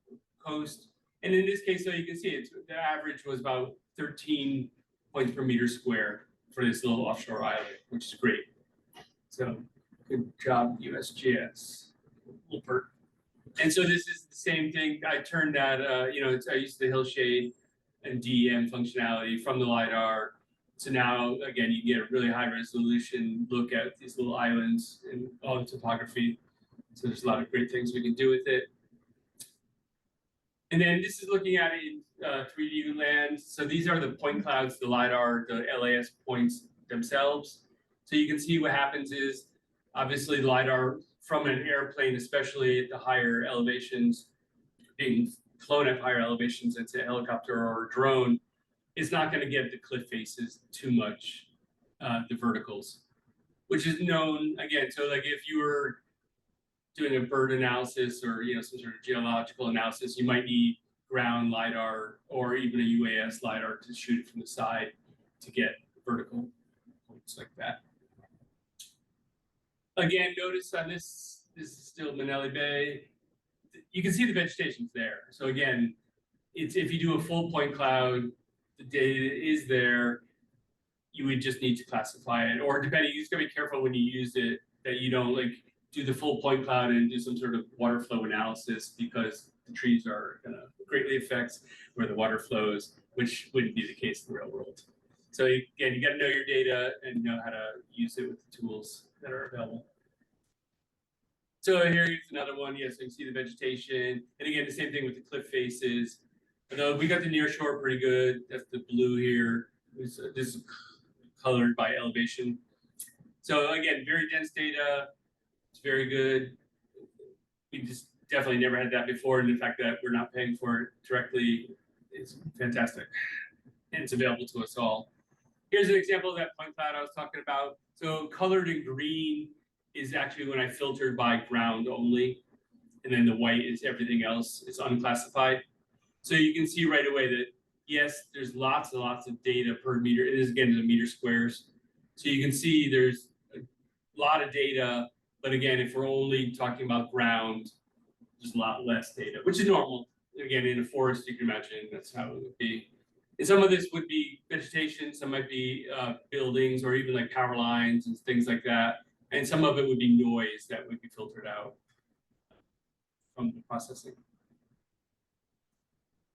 coast. And in this case, so you can see the average was about 13 points per meter square for this little offshore island, which is great. So good job, USGS. And so this is the same thing. I turned that, I used the hillshade and DEM functionality from the LiDAR. So now, again, you get a really high resolution look at these little islands and all the topography. So there's a lot of great things we can do with it. And then this is looking at it in 3D land. So these are the point clouds, the LiDAR, the LAS points themselves. So you can see what happens is, obviously the LiDAR from an airplane, especially at the higher elevations, being flown at higher elevations, it's a helicopter or a drone, is not going to get the cliff faces too much, the verticals, which is known again. So like if you were doing a bird analysis or some sort of geological analysis, you might need ground LiDAR or even a UAS LiDAR to shoot it from the side to get vertical points like that. Again, notice on this is still Manele Bay. You can see the vegetation's there. So again, it's if you do a full point cloud, the data is there. You would just need to classify it, or depending, you just gotta be careful when you use it that you don't like do the full point cloud and do some sort of water flow analysis, because the trees are gonna greatly affect where the water flows, which wouldn't be the case in the real world. So again, you got to know your data and know how to use it with the tools that are available. So here's another one. Yes, you can see the vegetation. And again, the same thing with the cliff faces. Although we got the near shore pretty good. That's the blue here. This is colored by elevation. So again, very dense data. It's very good. We just definitely never had that before. And the fact that we're not paying for it directly is fantastic. And it's available to us all. Here's an example of that point cloud I was talking about. So colored in green is actually when I filtered by ground only. And then the white is everything else. It's unclassified. So you can see right away that, yes, there's lots and lots of data per meter. It is, again, the meter squares. So you can see there's a lot of data. But again, if we're only talking about ground, there's a lot less data, which is normal. Again, in a forest, you can imagine that's how it would be. And some of this would be vegetation, some might be buildings or even like power lines and things like that. And some of it would be noise that would be filtered out from the processing.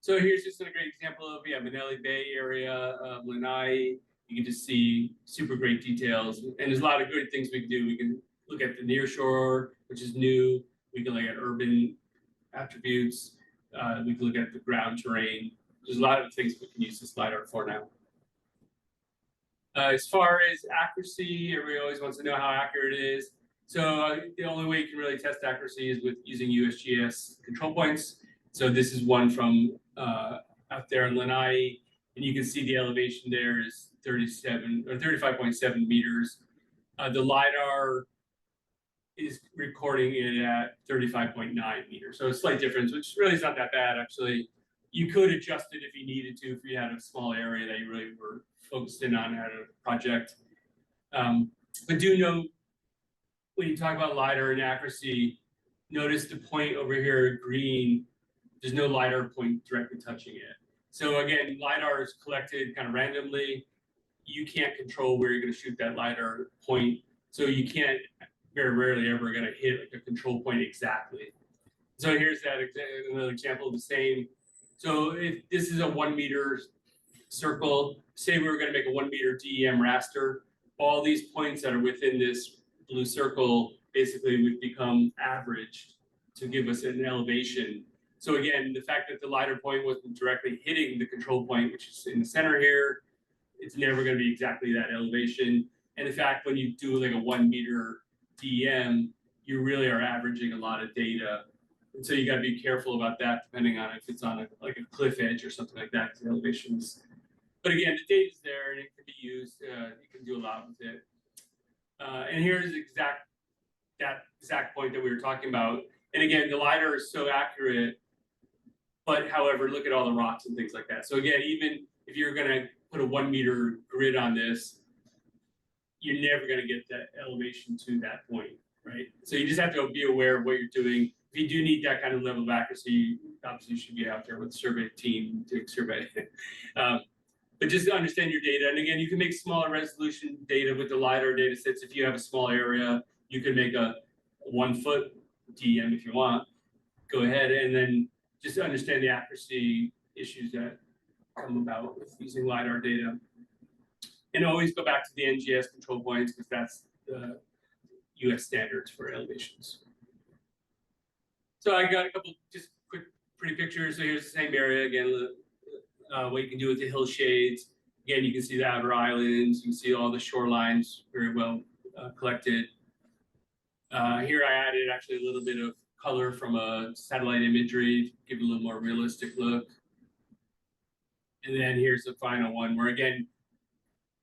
So here's just a great example of Manele Bay area of Lanai. You can just see super great details. And there's a lot of good things we can do. We can look at the nearshore, which is new. We can look at urban attributes. We can look at the ground terrain. There's a lot of things we can use this LiDAR for now. As far as accuracy, everybody always wants to know how accurate it is. So the only way you can really test accuracy is with using USGS control points. So this is one from out there in Lanai, and you can see the elevation there is 37 or 35.7 meters. The LiDAR is recording it at 35.9 meters. So a slight difference, which really is not that bad, actually. You could adjust it if you needed to, if you had a small area that you really were focused in on at a project. But do know, when you talk about LiDAR and accuracy, notice the point over here, green, there's no LiDAR point directly touching it. So again, LiDAR is collected kind of randomly. You can't control where you're going to shoot that LiDAR point. So you can't, very rarely ever going to hit like a control point exactly. So here's that another example of the same. So if this is a 1 meter circle, say we were going to make a 1 meter DEM raster, all these points that are within this blue circle basically would become averaged to give us an elevation. So again, the fact that the LiDAR point wasn't directly hitting the control point, which is in the center here, it's never going to be exactly that elevation. And in fact, when you do like a 1 meter DEM, you really are averaging a lot of data. And so you got to be careful about that, depending on if it's on like a cliff edge or something like that, the elevations. But again, the data is there and it can be used. You can do a lot with it. And here's that exact point that we were talking about. And again, the LiDAR is so accurate, but however, look at all the rocks and things like that. So again, even if you're going to put a 1 meter grid on this, you're never going to get that elevation to that point, right? So you just have to be aware of what you're doing. If you do need that kind of level of accuracy, obviously you should be out there with the survey team doing survey. But just understand your data. And again, you can make smaller resolution data with the LiDAR data sets. If you have a small area, you can make a 1 foot DEM if you want. Go ahead and then just understand the accuracy issues that come about with using LiDAR data. And always go back to the NGS control points because that's the US standards for elevations. So I got a couple just quick pretty pictures. So here's the same area again, what you can do with the hill shades. Again, you can see the outer islands, you can see all the shorelines very well collected. Here I added actually a little bit of color from a satellite imagery, give it a little more realistic look. And then here's the final one where again,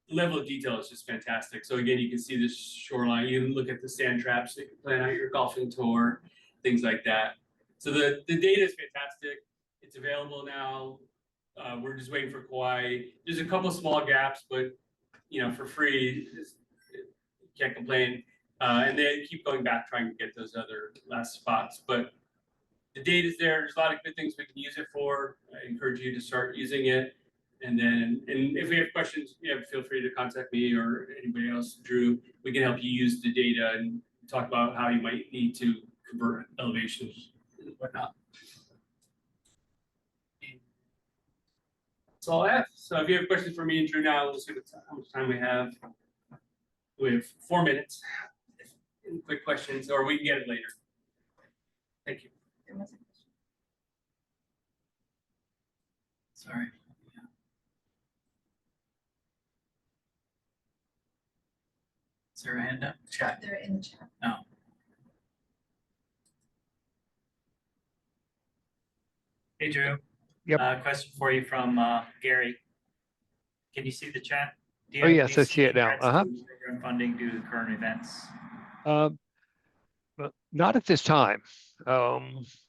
the level of detail is just fantastic. So again, you can see this shoreline, you can look at the sand traps, you can plan out your golfing tour, things like that. So the data is fantastic. It's available now. We're just waiting for Kauai. There's a couple small gaps, but for free, can't complain. And they keep going back trying to get those other last spots. But the data's there. There's a lot of good things we can use it for. I encourage you to start using it. And then, if we have questions, feel free to contact me or anybody else, Drew. We can help you use the data and talk about how you might need to convert elevations and whatnot. That's all I have. So if you have questions for me and Drew now, we'll see how much time we have. We have 4 minutes. Any quick questions, or we can get it later. Thank you. Sorry. Is there a hand up? Chat. They're in the chat. Oh. Hey, Drew. Yep. Question for you from Gary. Can you see the chat? Do you Oh, have yes, I see it now. program funding due to current events? But not at this time.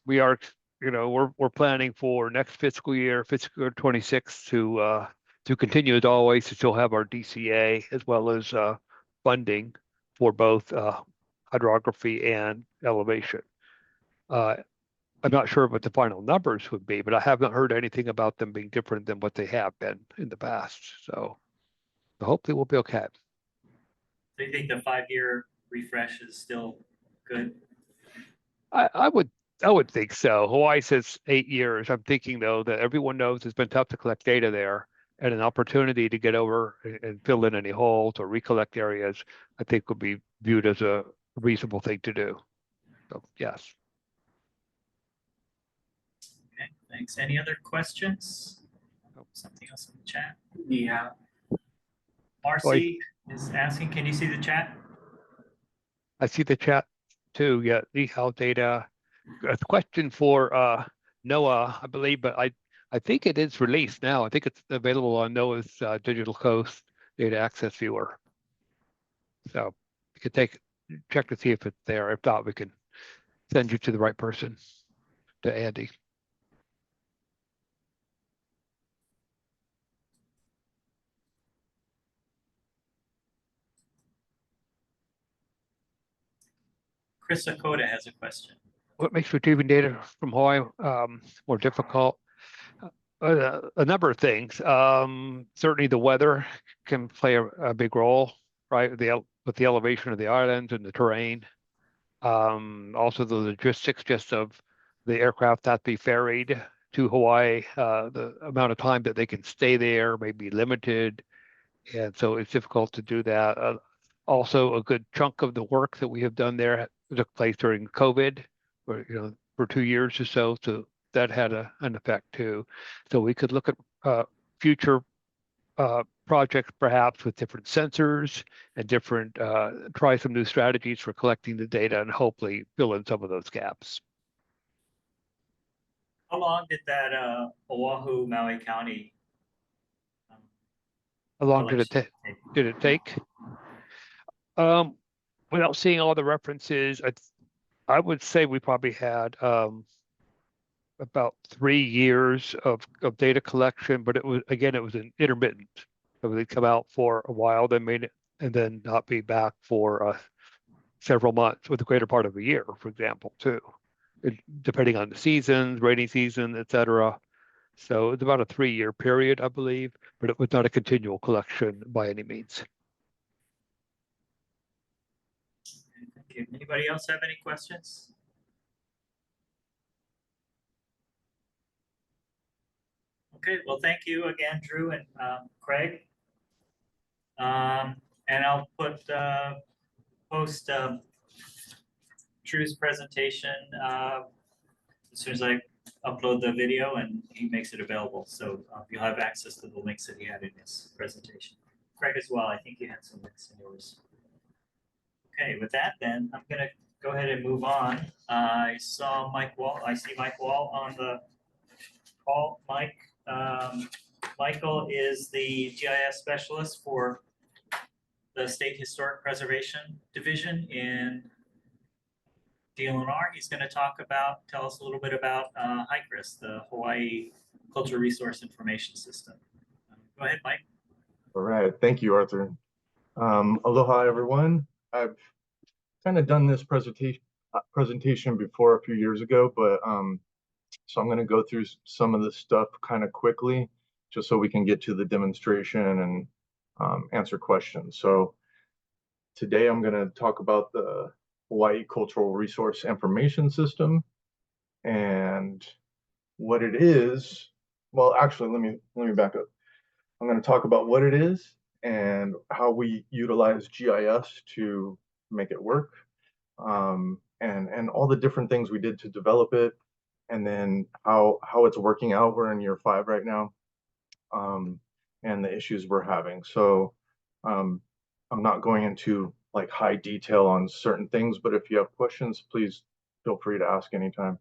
We are, we're planning for next fiscal year 26, to continue as always to still have our DCA as well as funding for both hydrography and elevation. I'm not sure what the final numbers would be, but I have not heard anything about them being different than what they have been in the past. So hopefully we'll be okay. Do you think the 5-year refresh is still good? I would think so. Hawaii says 8 years. I'm thinking though that everyone knows it's been tough to collect data there, and an opportunity to get over and fill in any holes or recollect areas, I think would be viewed as a reasonable thing to do. So yes. Okay, thanks. Any other questions? Oh, something else in the chat. Yeah. Marcy is asking, can you see the chat? I see the chat too. Yeah, how data. A question for Noah, I believe, but I think it is released now. I think it's available on Noah's Digital Coast data access viewer. So you could check to see if it's there. If not, we can send you to the right person, to Andy. Chris Akota has a question. What makes retrieving data from Hawaii more difficult? A number of things. Certainly the weather can play a big role, right? With the elevation of the islands and the terrain. Also the logistics just of the aircraft that be ferried to Hawaii, the amount of time that they can stay there may be limited. And so it's difficult to do that. Also, a good chunk of the work that we have done there took place during COVID, for 2 years or so. So that had an effect too. So we could look at future projects perhaps with different sensors and different try some new strategies for collecting the data and hopefully fill in some of those gaps. How long did that Oahu, Maui County How long did it take? Without seeing all the references, I would say we probably had about 3 years of data collection, but it was an intermittent. So they'd come out for a while, then and then not be back for several months, with the greater part of a year, for example, too, depending on the seasons, rainy season, etc. So it's about a 3-year period, I believe, but it was not a continual collection by any means. Thank you. Anybody else have any questions? Okay, well, thank you again, Drew and Craig. And I'll post Drew's presentation as soon as I upload the video and he makes it available. So you'll have access to the links that he had in his presentation. Craig as well, I think you had some links in yours. Okay, with that then, I'm gonna go ahead and move on. I saw Mike Wahl. I see Mike Wahl on the call. Michael is the GIS specialist for the State Historic Preservation Division in DLNR. He's going to tell us a little bit about HICRIS, the Hawaii Cultural Resource Information System. Go ahead, Mike. All right, thank you, Arthur. Aloha, everyone. I've kind of done this presentation before a few years ago, but so I'm going to go through some of this stuff kind of quickly, just so we can get to the demonstration and answer questions. So today I'm going to talk about the Hawaii Cultural Resource Information System and what it is. Well, actually, let me back up. I'm going to talk about what it is and how we utilize GIS to make it work, and all the different things we did to develop it, and then how it's working out. We're in year 5 right now, and the issues we're having. So I'm not going into like high detail on certain things, but if you have questions, please feel free to ask anytime.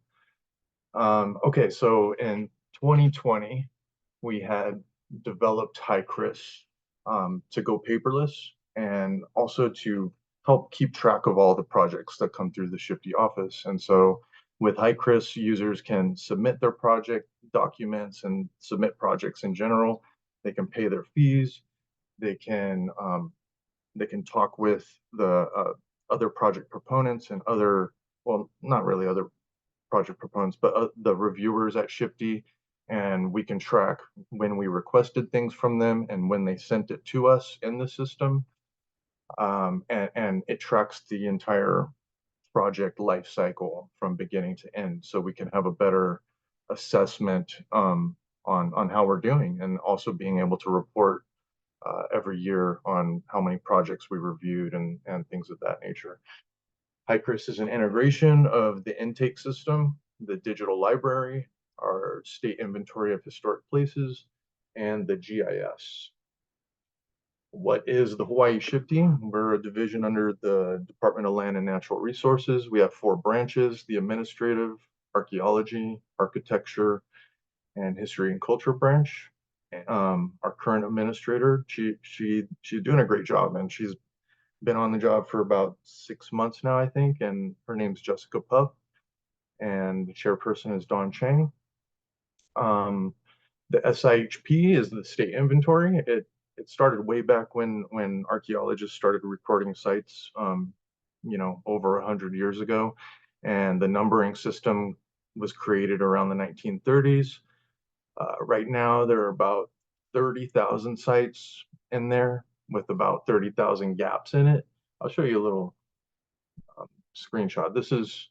Okay, so in 2020, we had developed HICRIS to go paperless, and also to help keep track of all the projects that come through the Shifty office. And so with HICRIS, users can submit their project documents and submit projects in general. They can pay their fees. They can talk with the other project proponents and other, well, not really other project proponents, but the reviewers at Shifty, and we can track when we requested things from them and when they sent it to us in the system. And it tracks the entire project life cycle from beginning to end, so we can have a better assessment on how we're doing, and also being able to report every year on how many projects we reviewed and things of that nature. HICRIS is an integration of the intake system, the digital library, our state inventory of historic places, and the GIS. What is the Hawaii Shifty? We're a division under the Department of Land and Natural Resources. We have 4 branches: the administrative, archaeology, architecture, and history and culture branch. Our current administrator, she's doing a great job, and she's been on the job for about 6 months now, I think, and her name's Jessica Puff, and the chairperson is Dawn Chang. The SIHP is the state inventory. It started way back when archaeologists started recording sites, over 100 years ago, and the numbering system was created around the 1930s. Right now, there are about 30,000 sites in there with about 30,000 gaps in it. I'll show you a little screenshot. This is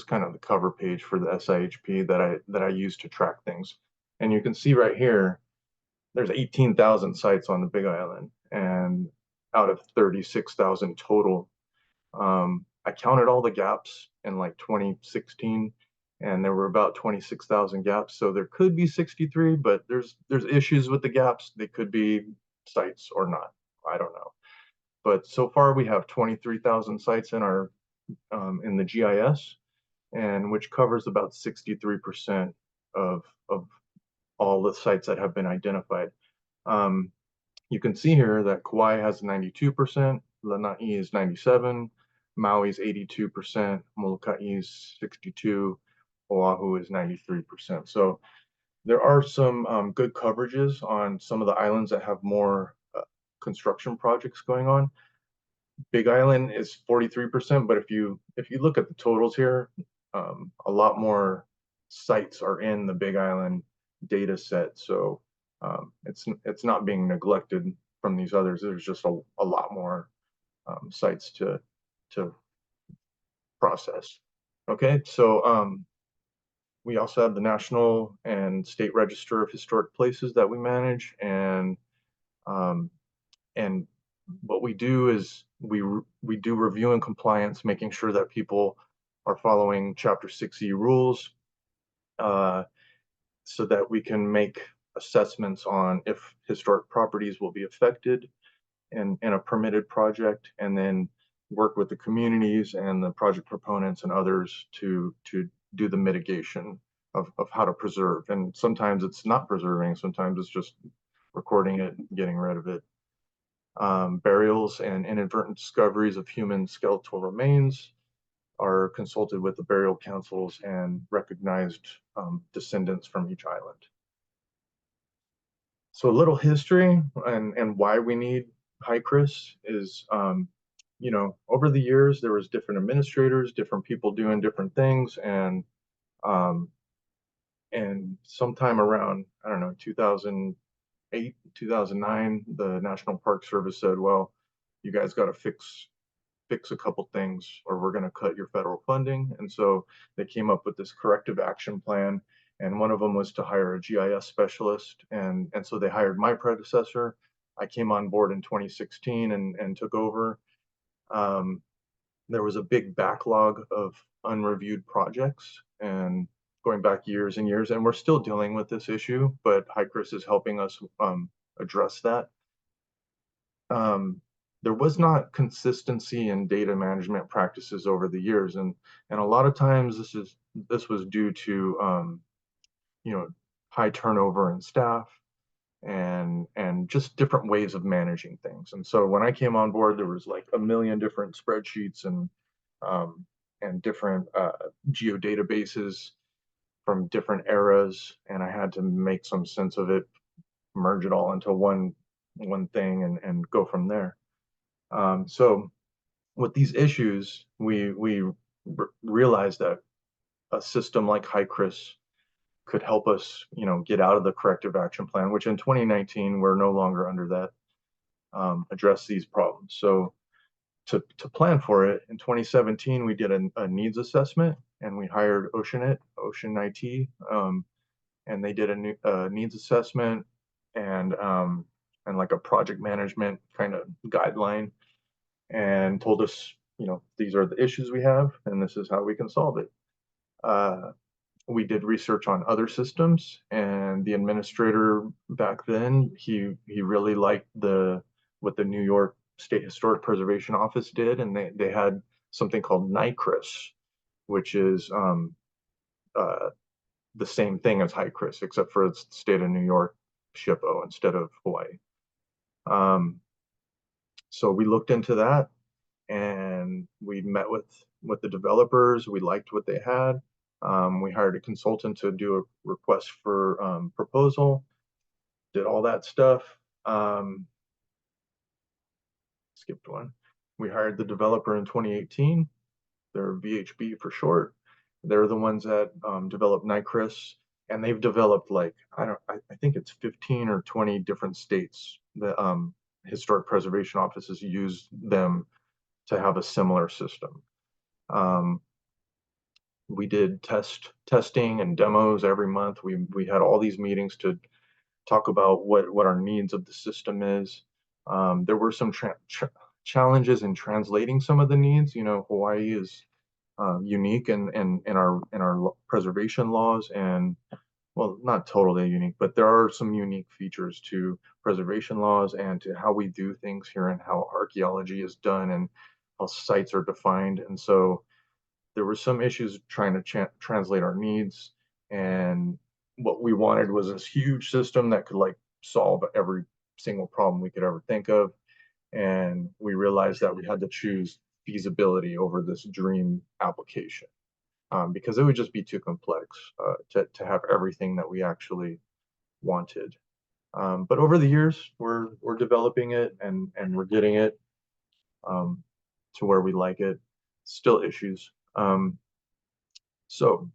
kind of the cover page for the SIHP that I use to track things. And you can see right here, there's 18,000 sites on the Big Island, and out of 36,000 total. I counted all the gaps in like 2016, and there were about 26,000 gaps. So there could be 63, but there's issues with the gaps. They could be sites or not. I don't know. But so far we have 23,000 sites in our in the GIS, and which covers about 63% of all the sites that have been identified. You can see here that Kauai has 92%, Lanai is 97%, Maui's 82%, Molokai is 62%, Oahu is 93%. So there are some good coverages on some of the islands that have more construction projects going on. Big Island is 43%, but if you look at the totals here, a lot more sites are in the Big Island data set. So it's not being neglected from these others. There's just a lot more sites to process. Okay, so we also have the National and State Register of Historic Places that we manage, and what we do is we do review and compliance, making sure that people are following Chapter 6E rules, so that we can make assessments on if historic properties will be affected in a permitted project, and then work with the communities and the project proponents and others to do the mitigation of how to preserve. And sometimes it's not preserving, sometimes it's just recording it, getting rid of it. Burials and inadvertent discoveries of human skeletal remains are consulted with the burial councils and recognized descendants from each island. So a little history and why we need HICRIS is, over the years, there was different administrators, different people doing different things, and sometime around, I don't know, 2008, 2009, the National Park Service said, well, you guys got to fix a couple things or we're going to cut your federal funding. And so they came up with this corrective action plan. And one of them was to hire a GIS specialist. And so they hired my predecessor. I came on board in 2016 and took over. There was a big backlog of unreviewed projects and going back years and years, and we're still dealing with this issue, but HICRIS is helping us address that. There was not consistency in data management practices over the years, and a lot of times this was due to high turnover in staff and just different ways of managing things. And so when I came on board, there was like a million different spreadsheets and different geodatabases from different eras, and I had to make some sense of it, merge it all into one thing and go from there. So with these issues, we realized that a system like HICRIS could help us, get out of the corrective action plan, which in 2019, we're no longer under that, address these problems. So to plan for it, in 2017, we did a needs assessment, and we hired Ocean IT, and they did a needs assessment and like a project management kind of guideline, and told us, these are the issues we have, and this is how we can solve it. We did research on other systems, and the administrator back then, he really liked what the New York State Historic Preservation Office did, and they had something called HICRIS, which is the same thing as HICRIS, except for it's the state of New York SHPO instead of Hawaii. So we looked into that, and we met with the developers. We liked what they had. We hired a consultant to do a request for proposal, did all that stuff. Skipped one. We hired the developer in 2018. They're VHB for short. They're the ones that developed HICRIS, and they've developed I think it's 15 or 20 different states that historic preservation offices use them to have a similar system. We did testing and demos every month. We had all these meetings to talk about what our needs of the system is. There were some challenges in translating some of the needs. Hawaii is unique in our preservation laws, and well, not totally unique, but there are some unique features to preservation laws and to how we do things here and how archaeology is done and how sites are defined. And so there were some issues trying to translate our needs, and what we wanted was this huge system that could solve every single problem we could ever think of. And we realized that we had to choose feasibility over this dream application, because it would just be too complex to have everything that we actually wanted. But over the years, we're developing it, and we're getting it to where we like it. Still issues. So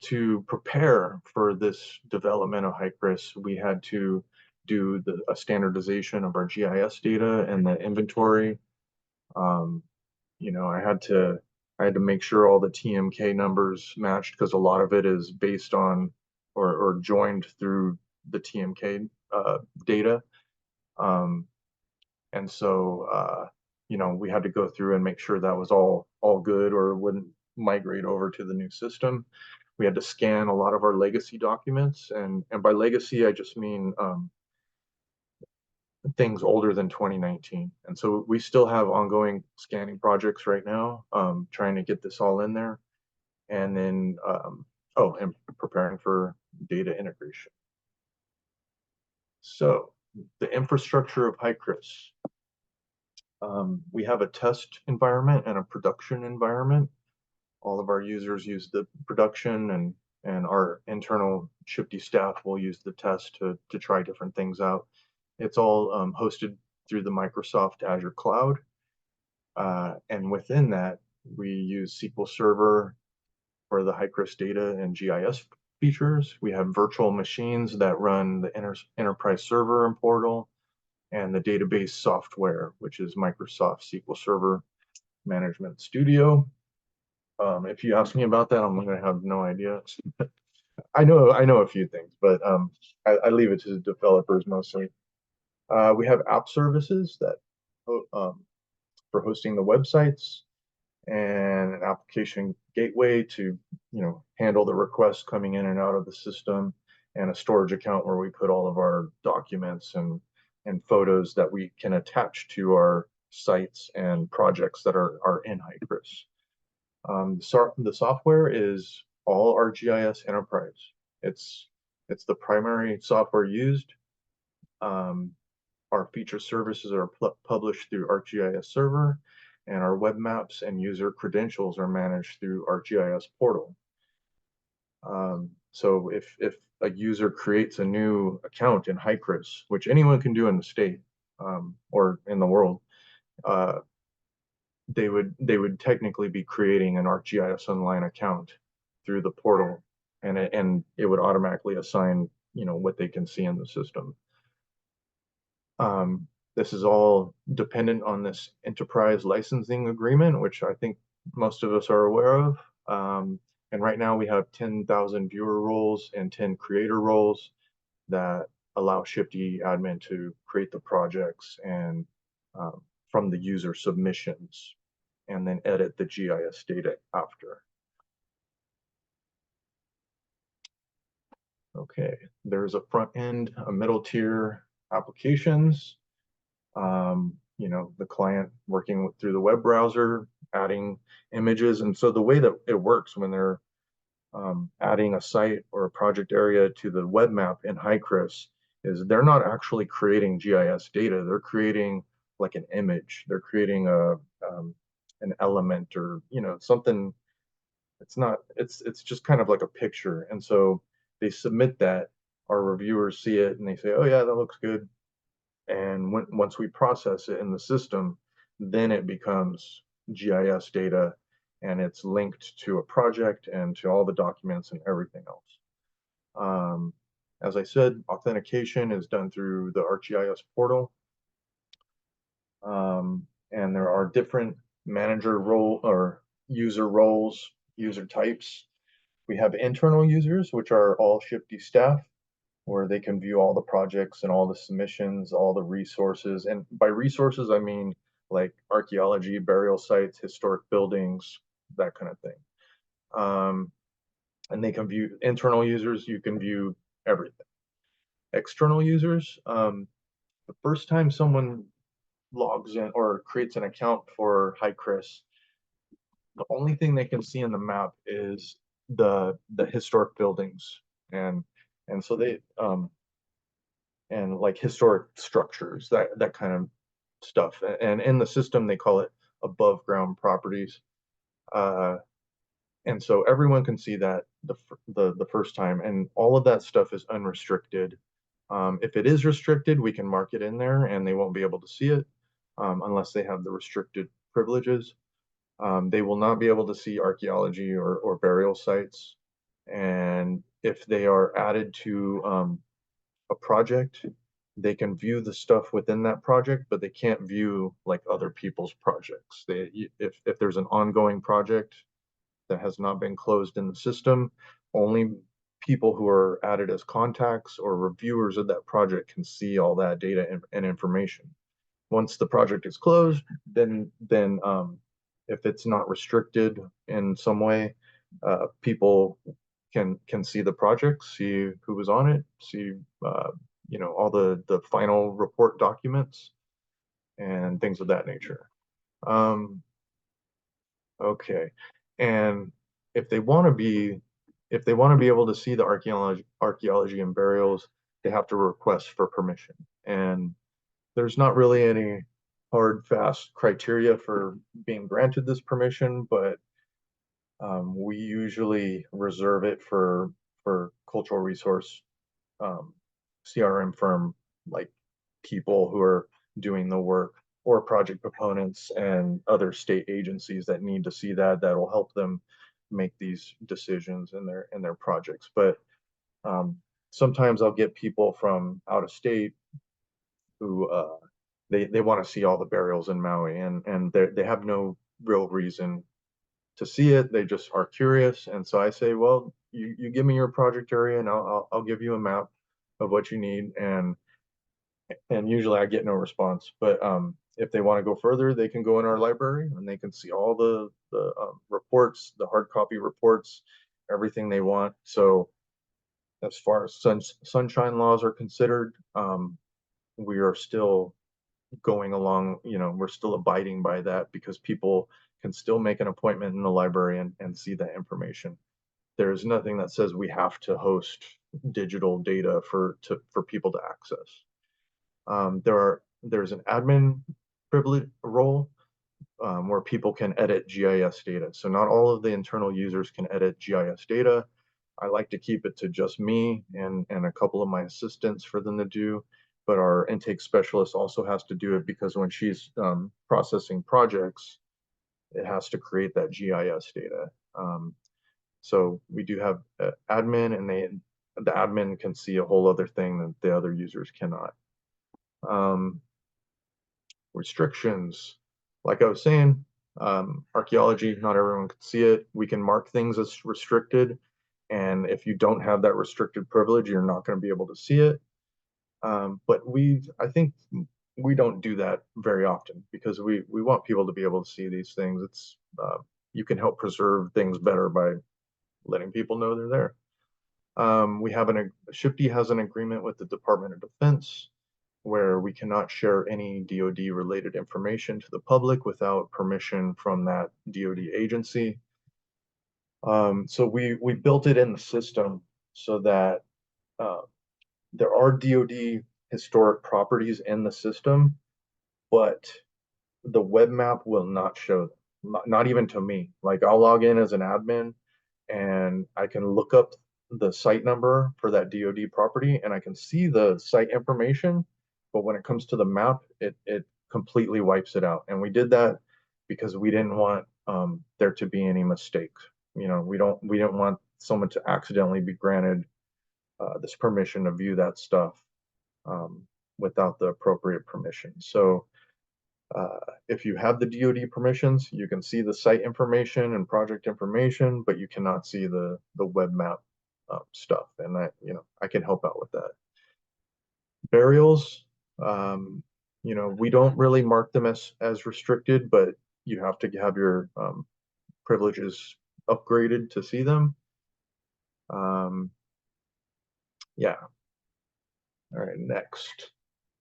to prepare for this development of HICRIS, we had to do a standardization of our GIS data and the inventory. I had to make sure all the TMK numbers matched, because a lot of it is based on or joined through the TMK data. And so we had to go through and make sure that was all good, or it wouldn't migrate over to the new system. We had to scan a lot of our legacy documents, and by legacy I just mean things older than 2019. And so we still have ongoing scanning projects right now, trying to get this all in there, and then and preparing for data integration. So the infrastructure of HICRIS. We have a test environment and a production environment. All of our users use the production, and our internal SHPD staff will use the test to try different things out. It's all hosted through the Microsoft Azure cloud. And within that, we use SQL Server for the HICRIS data and GIS features. We have virtual machines that run the enterprise server and portal, and the database software, which is Microsoft SQL Server Management Studio. If you ask me about that, I'm going to have no idea. I know a few things, but I leave it to the developers mostly. We have app services that for hosting the websites, and an application gateway to handle the requests coming in and out of the system, and a storage account where we put all of our documents and photos that we can attach to our sites and projects that are in HICRIS. The software is all ArcGIS Enterprise. It's the primary software used. Our feature services are published through ArcGIS Server, and our web maps and user credentials are managed through ArcGIS Portal. So if a user creates a new account in HICRIS, which anyone can do in the state or in the world, they would technically be creating an ArcGIS Online account through the portal, and it would automatically assign, you know, what they can see in the system. This is all dependent on this enterprise licensing agreement, which I think most of us are aware of. And right now we have 10,000 viewer roles and 10 creator roles that allow Shifty admin to create the projects and from the user submissions, and then edit the GIS data after. Okay, there's a front end, a middle tier applications. You know, the client working through the web browser, adding images. And so the way that it works when they're adding a site or a project area to the web map in HICRIS is they're not actually creating GIS data. They're creating like an image. They're creating an element, or, you know, something. It's just kind of like a picture. And so they submit that, our reviewers see it and they say, oh yeah, that looks good. And once we process it in the system, then it becomes GIS data, and it's linked to a project and to all the documents and everything else. As I said, authentication is done through the ArcGIS portal. And there are different manager role or user roles, user types. We have internal users, which are all Shifty staff, where they can view all the projects and all the submissions, all the resources. And by resources, I mean like archaeology, burial sites, historic buildings, that kind of thing. And they can view internal users, you can view everything. External users, the first time someone logs in or creates an account for HICRIS, the only thing they can see in the map is the historic buildings, and so they and like historic structures, that kind of stuff. And in the system they call it above ground properties. And so everyone can see that the first time, and all of that stuff is unrestricted. If it is restricted, we can mark it in there and they won't be able to see it unless they have the restricted privileges. They will not be able to see archaeology or burial sites. And if they are added to a project, they can view the stuff within that project, but they can't view like other people's projects. If there's an ongoing project that has not been closed in the system, only people who are added as contacts or reviewers of that project can see all that data and information. Once the project is closed, then if it's not restricted in some way, people can see the project, see who was on it, see you know, all the final report documents and things of that nature. Okay, and if they want to be able to see the archaeology and burials, they have to request for permission. And there's not really any hard, fast criteria for being granted this permission, but we usually reserve it for cultural resource CRM firm, like people who are doing the work, or project proponents and other state agencies that need to see that'll help them make these decisions in their projects. But sometimes I'll get people from out of state who they want to see all the burials in Maui, and they have no real reason to see it. They just are curious. And so I say, well, you give me your project area and I'll give you a map of what you need. And usually I get no response. But if they want to go further, they can go in our library and they can see all the reports, the hard copy reports, everything they want. So as far as sunshine laws are considered, we are still going along, you know, we're still abiding by that, because people can still make an appointment in the library and see that information. There's nothing that says we have to host digital data for people to access. There's an admin privilege role where people can edit GIS data. So not all of the internal users can edit GIS data. I like to keep it to just me and a couple of my assistants for them to do. But our intake specialist also has to do it, because when she's processing projects, it has to create that GIS data. So we do have admin, and the admin can see a whole other thing that the other users cannot. Restrictions, like I was saying, archaeology, not everyone can see it. We can mark things as restricted, and if you don't have that restricted privilege, you're not going to be able to see it. But I think we don't do that very often, because we want people to be able to see these things. It's you can help preserve things better by letting people know they're there. We have SHPE has an agreement with the Department of Defense where we cannot share any DoD related information to the public without permission from that DoD agency. So we built it in the system so that there are DoD historic properties in the system, but the web map will not show them, not even to me. Like, I'll log in as an admin and I can look up the site number for that DoD property and I can see the site information, but when it comes to the map, it completely wipes it out. And we did that because we didn't want there to be any mistakes. You know, we didn't want someone to accidentally be granted this permission to view that stuff without the appropriate permission. So if you have the DoD permissions, you can see the site information and project information, but you cannot see the web map stuff. And that, you know, I can help out with that. Burials, you know, we don't really mark them as restricted, but you have to have your privileges upgraded to see them. Yeah. All right, next.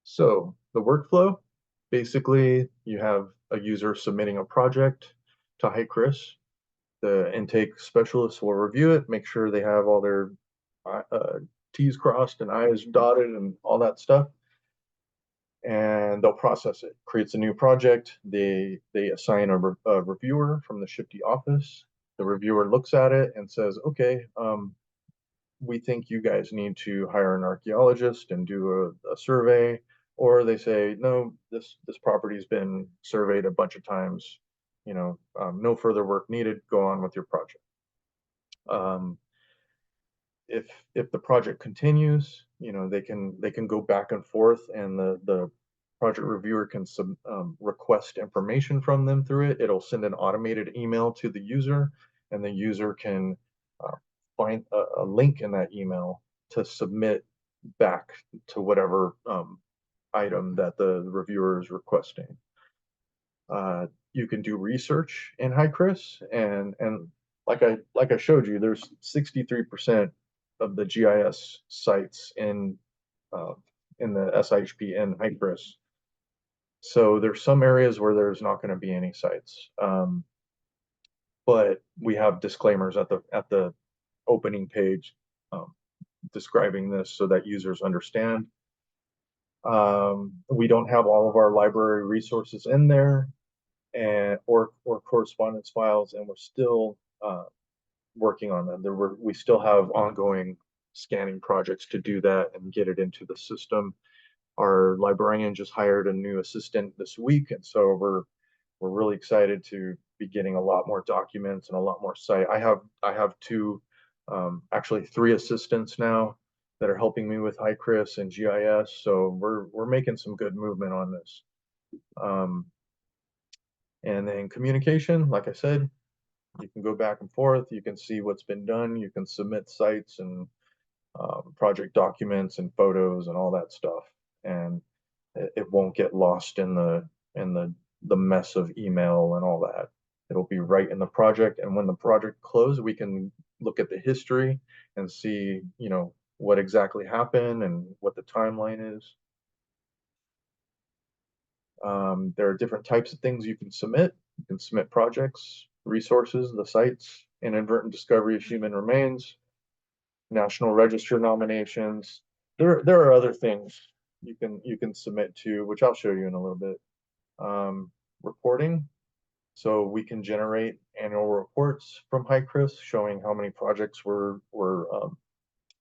So the workflow, basically you have a user submitting a project to HICRIS. The intake specialist will review it, make sure they have all their T's crossed and I's dotted and all that stuff. And they'll process it. Creates a new project. They assign a reviewer from the SHPE office. The reviewer looks at it and says, okay, we think you guys need to hire an archaeologist and do a survey. Or they say, no, this property's been surveyed a bunch of times, you know, no further work needed, go on with your project. If the project continues, you know, they can go back and forth, and the project reviewer can request information from them through it. It'll send an automated email to the user, and the user can find a link in that email to submit back to whatever item that the reviewer is requesting. You can do research in HICRIS, and like I showed you, there's 63% of the GIS sites in the SIHP and HICRIS. So there's some areas where there's not going to be any sites, but we have disclaimers at the opening page describing this so that users understand. We don't have all of our library resources in there, and or correspondence files, and we're still working on them. We still have ongoing scanning projects to do that and get it into the system. Our librarian just hired a new assistant this week, and so we're really excited to be getting a lot more documents and a lot more site. I have two, actually 3 assistants now that are helping me with HICRIS and GIS. So we're making some good movement on this. And then communication, like I said, you can go back and forth. You can see what's been done. You can submit sites and project documents and photos and all that stuff. And it won't get lost in the mess of email and all that. It'll be right in the project. And when the project closes, we can look at the history and see, you know, what exactly happened and what the timeline is. There are different types of things you can submit. You can submit projects, resources, the sites, inadvertent discovery of human remains, National Register nominations. There are other things you can submit to, which I'll show you in a little bit. Reporting. So we can generate annual reports from HICRIS showing how many projects were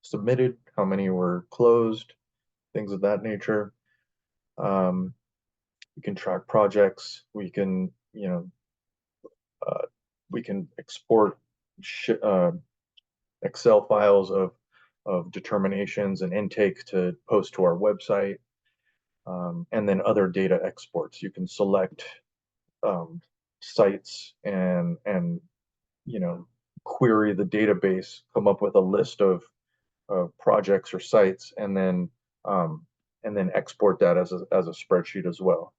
submitted, how many were closed, things of that nature. We can track projects. We can, you know, we can export Excel files of determinations and intake to post to our website, and then other data exports. You can select sites and query the database, come up with a list of projects or sites, and then export that as a spreadsheet as well.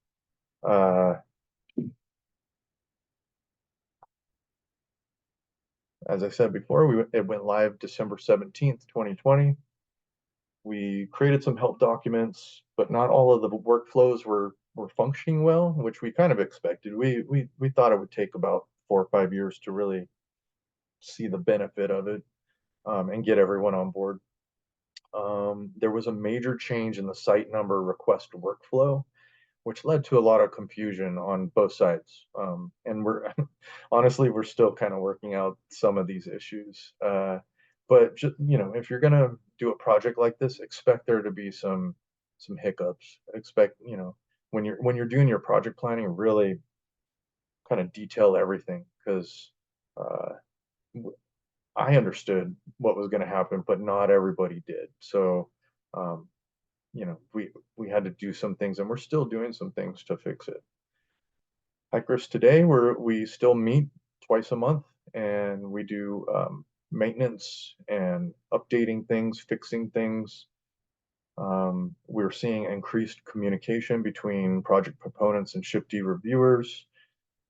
As I said before, it went live December 17th, 2020. We created some help documents, but not all of the workflows were functioning well, which we kind of expected. We thought it would take about 4 or 5 years to really see the benefit of it, and get everyone on board. There was a major change in the site number request workflow, which led to a lot of confusion on both sides. And we're honestly, we're still kind of working out some of these issues. But just, if you're gonna do a project like this, expect there to be some hiccups. Expect, when you're doing your project planning, really kind of detail everything, because I understood what was going to happen, but not everybody did. So, we had to do some things, and we're still doing some things to fix it. HICRIS today, we still meet twice a month, and we do maintenance and updating things, fixing things. We're seeing increased communication between project proponents and SHIFT-D reviewers.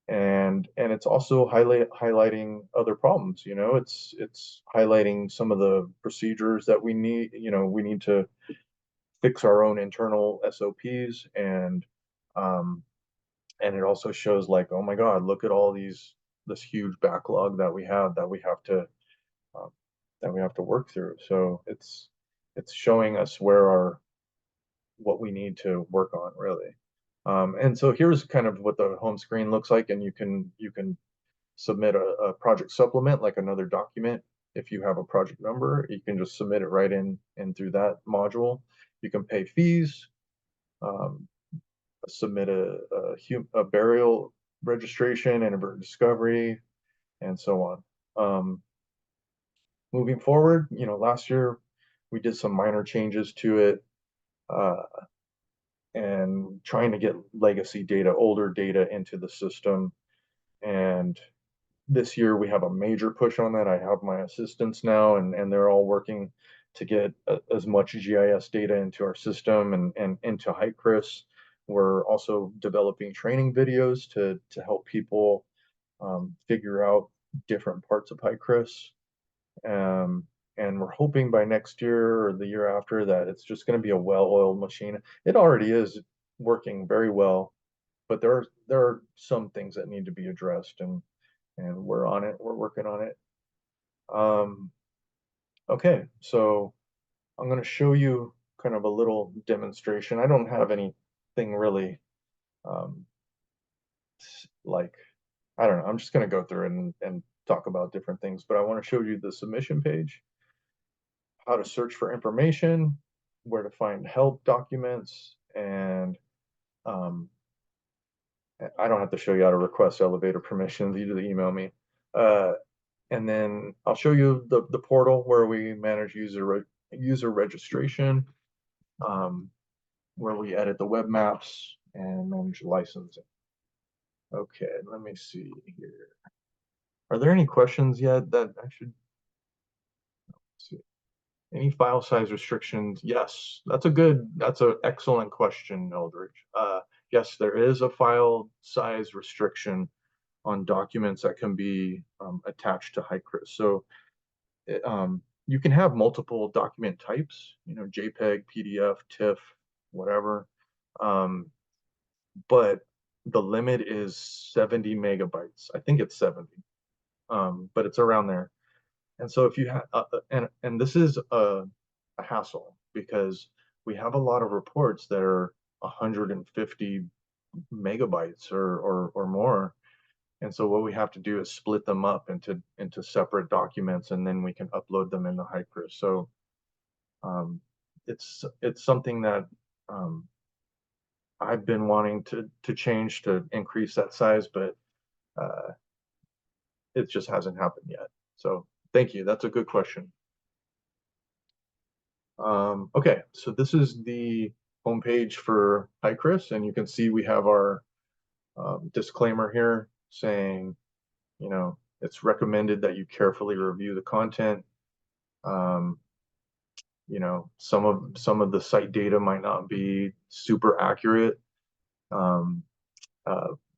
And it's also highlighting other problems. It's highlighting some of the procedures that we need. We need to fix our own internal SOPs, and it also shows, like, oh my God, look at all this huge backlog that we have have to work through. So it's showing us what we need to work on, really. And so here's kind of what the home screen looks like, and you can submit a project supplement, like another document. If you have a project number, you can just submit it right in through that module. You can pay fees, submit a burial registration and a discovery, and so on. Moving forward, last year we did some minor changes to it, and trying to get legacy data, older data into the system. And this year we have a major push on that. I have my assistants now, and they're all working to get as much GIS data into our system and into HICRIS. We're also developing training videos to help people figure out different parts of HICRIS. And we're hoping by next year or the year after that it's just going to be a well-oiled machine. It already is working very well, but there are some things that need to be addressed, and we're on it. We're working on it. Okay, so I'm going to show you kind of a little demonstration. I don't have anything really I don't know. I'm just going to go through and talk about different things, but I want to show you the submission page, how to search for information, where to find help documents, and I don't have to show you how to request elevator permissions. You just email me. And then I'll show you the portal where we manage user registration, where we edit the web maps and manage licensing. Okay, let me see here. Are there any questions yet that I should see? Any file size restrictions? Yes, that's an excellent question, Eldridge. Yes, there is a file size restriction on documents that can be attached to HICRIS. So you can have multiple document types, JPEG, PDF, TIFF, whatever. But the limit is 70 megabytes. I think it's 70, but it's around there. And so if you have, and this is a hassle, because we have a lot of reports that are 150 megabytes or more. And so what we have to do is split them up into separate documents, and then we can upload them into HICRIS. So it's something that I've been wanting to change, to increase that size, but it just hasn't happened yet. So thank you. That's a good question. Okay, so this is the homepage for HICRIS, and you can see we have our disclaimer here saying, you know, it's recommended that you carefully review the content. You know, some of the site data might not be super accurate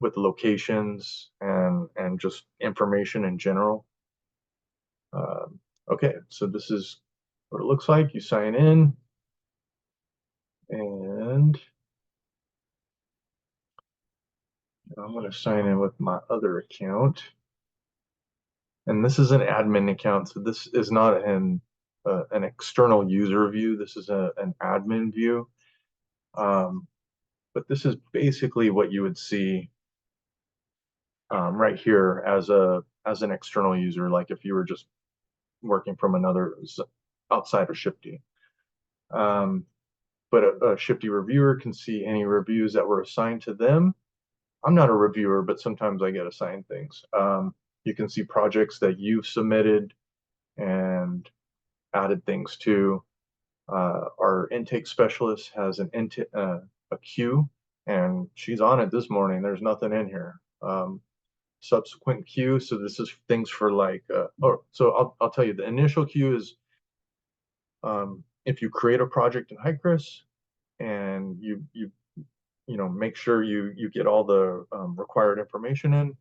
with locations and just information in general. Okay, so this is what it looks like. You sign in, and I'm going to sign in with my other account. And this is an admin account, so this is not an external user view. This is an admin view. But this is basically what you would see right here as an external user, like if you were just working from another outside of Shifty. But a Shifty reviewer can see any reviews that were assigned to them. I'm not a reviewer, but sometimes I get assigned things. You can see projects that you've submitted and added things to. Our intake specialist has a queue, and she's on it this morning. There's nothing in here. Subsequent queue, so this is things for like, so I'll tell you, the initial queue is if you create a project in HICRIS and you know, make sure you get all the required information in,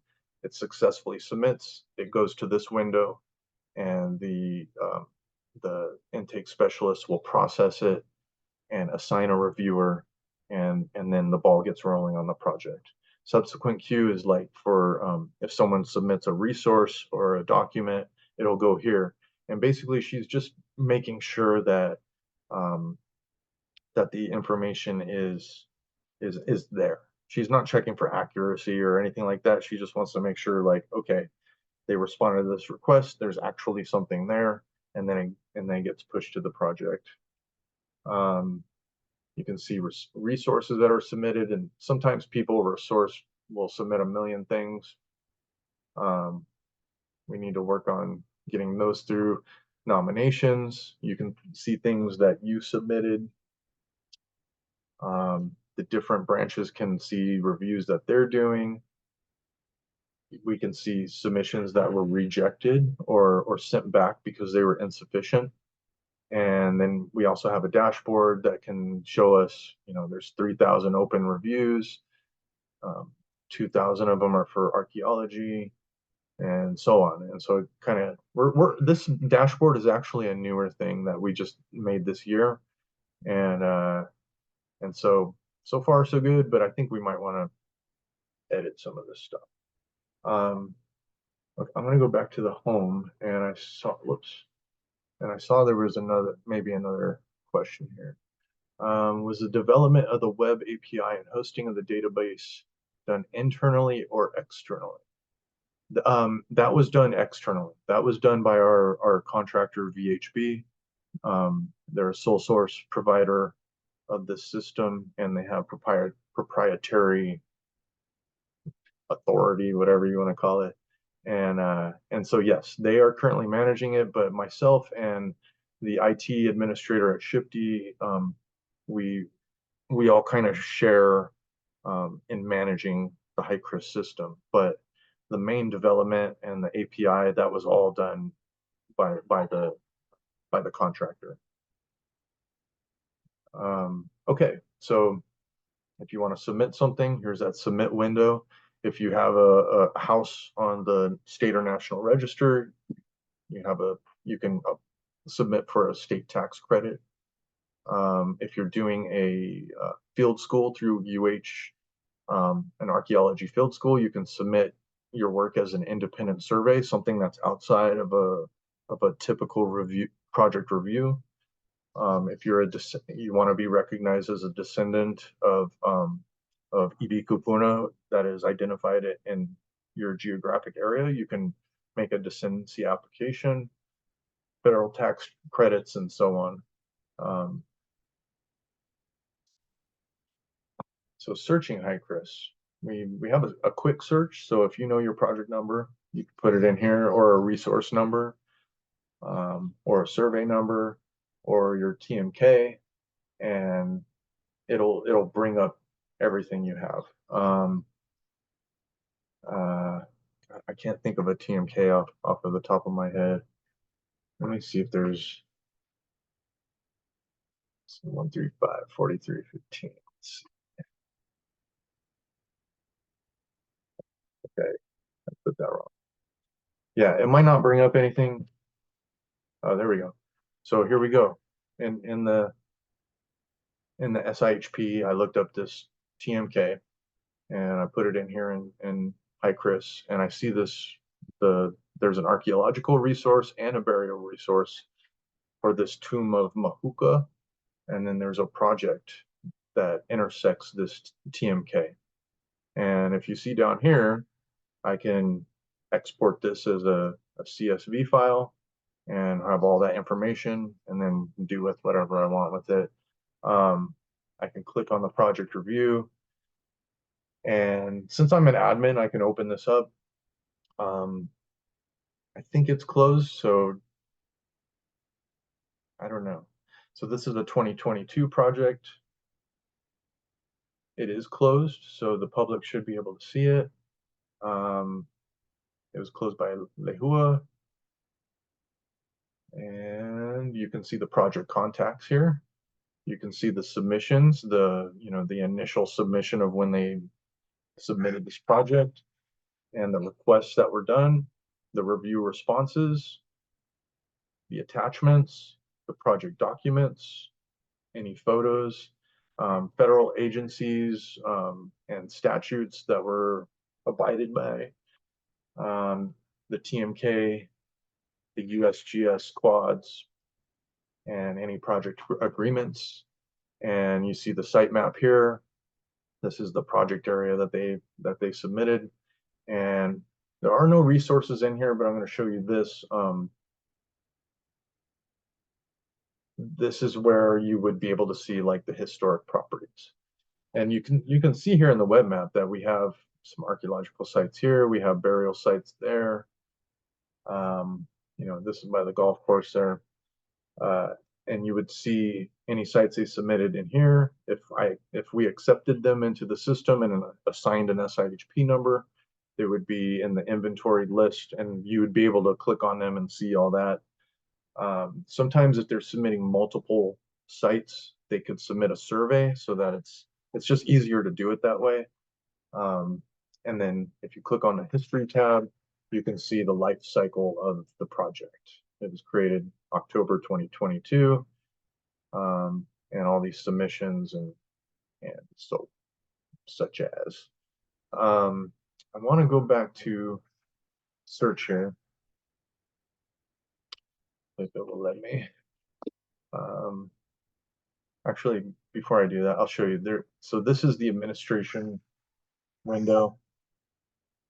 it successfully submits, it goes to this window, and the intake specialist will process it and assign a reviewer, and then the ball gets rolling on the project. Subsequent queue is like for if someone submits a resource or a document, it'll go here. And basically she's just making sure that that the information is there. She's not checking for accuracy or anything like that. She just wants to make sure, like, okay, they responded to this request, there's actually something there, and then it gets pushed to the project. You can see resources that are submitted, and sometimes people will submit a million things. We need to work on getting those through. Nominations, you can see things that you submitted. The different branches can see reviews that they're doing. We can see submissions that were rejected or sent back because they were insufficient. And then we also have a dashboard that can show us, you know, there's 3,000 open reviews, 2,000 of them are for archaeology, and so on. And so kind of this dashboard is actually a newer thing that we just made this year, and so far so good, but I think we might want to edit some of this stuff. Okay, I'm going to go back to the home, and I saw there was maybe another question here. Was the development of the web API and hosting of the database done internally or externally? That was done externally. That was done by our contractor VHB. They're a sole source provider of the system, and they have proprietary authority, whatever you want to call it. And so yes, they are currently managing it, but myself and the IT administrator at Shifty, we all kind of share in managing the HICRIS system, but the main development and the API, that was all done by the contractor. Okay, so if you want to submit something, here's that submit window. If you have a house on the state or national register, you can submit for a state tax credit. If you're doing a field school through an archaeology field school, you can submit your work as an independent survey, something that's outside of a typical project review. If you want to be recognized as a descendant of Ibi Kupuna that is identified in your geographic area, you can make a descendancy application, federal tax credits, and so on. So searching HICRIS, we have a quick search. So if you know your project number, you can put it in here, or a resource number, or a survey number, or your TMK, and it'll bring up everything you have. I can't think of a TMK off of the top of my head. Let me see if there's 135 4315. Let's see. Okay, I put that wrong. Yeah, it might not bring up anything. Oh, there we go. So here we go. In the SIHP, I looked up this TMK and I put it in here in HICRIS, and I see there's an archaeological resource and a burial resource for this tomb of Mahuka, and then there's a project that intersects this TMK. And if you see down here, I can export this as a CSV file and have all that information and then do with whatever I want with it. I can click on the project review, and since I'm an admin, I can open this up. I think it's closed, so I don't know. So this is a 2022 project. It is closed, so the public should be able to see it. It was closed by Lehua. And you can see the project contacts here. You can see the submissions, the initial submission of when they submitted this project, and the requests that were done, the review responses, the attachments, the project documents, any photos, federal agencies and statutes that were abided by, the TMK, the USGS quads, and any project agreements. And you see the site map here. This is the project area that they submitted. And there are no resources in here, but I'm going to show you this. This is where you would be able to see like the historic properties. And you can see here in the web map that we have some archaeological sites here. We have burial sites there. This is by the golf course there. And you would see any sites they submitted in here. If we accepted them into the system and assigned an SIHP number, they would be in the inventory list, and you would be able to click on them and see all that. Sometimes if they're submitting multiple sites, they could submit a survey so that it's just easier to do it that way. And then if you click on the history tab, you can see the life cycle of the project. It was created October 2022, and all these submissions and so such as. I want to go back to search here. If it will let me. Actually, before I do that, I'll show you there. So this is the administration window.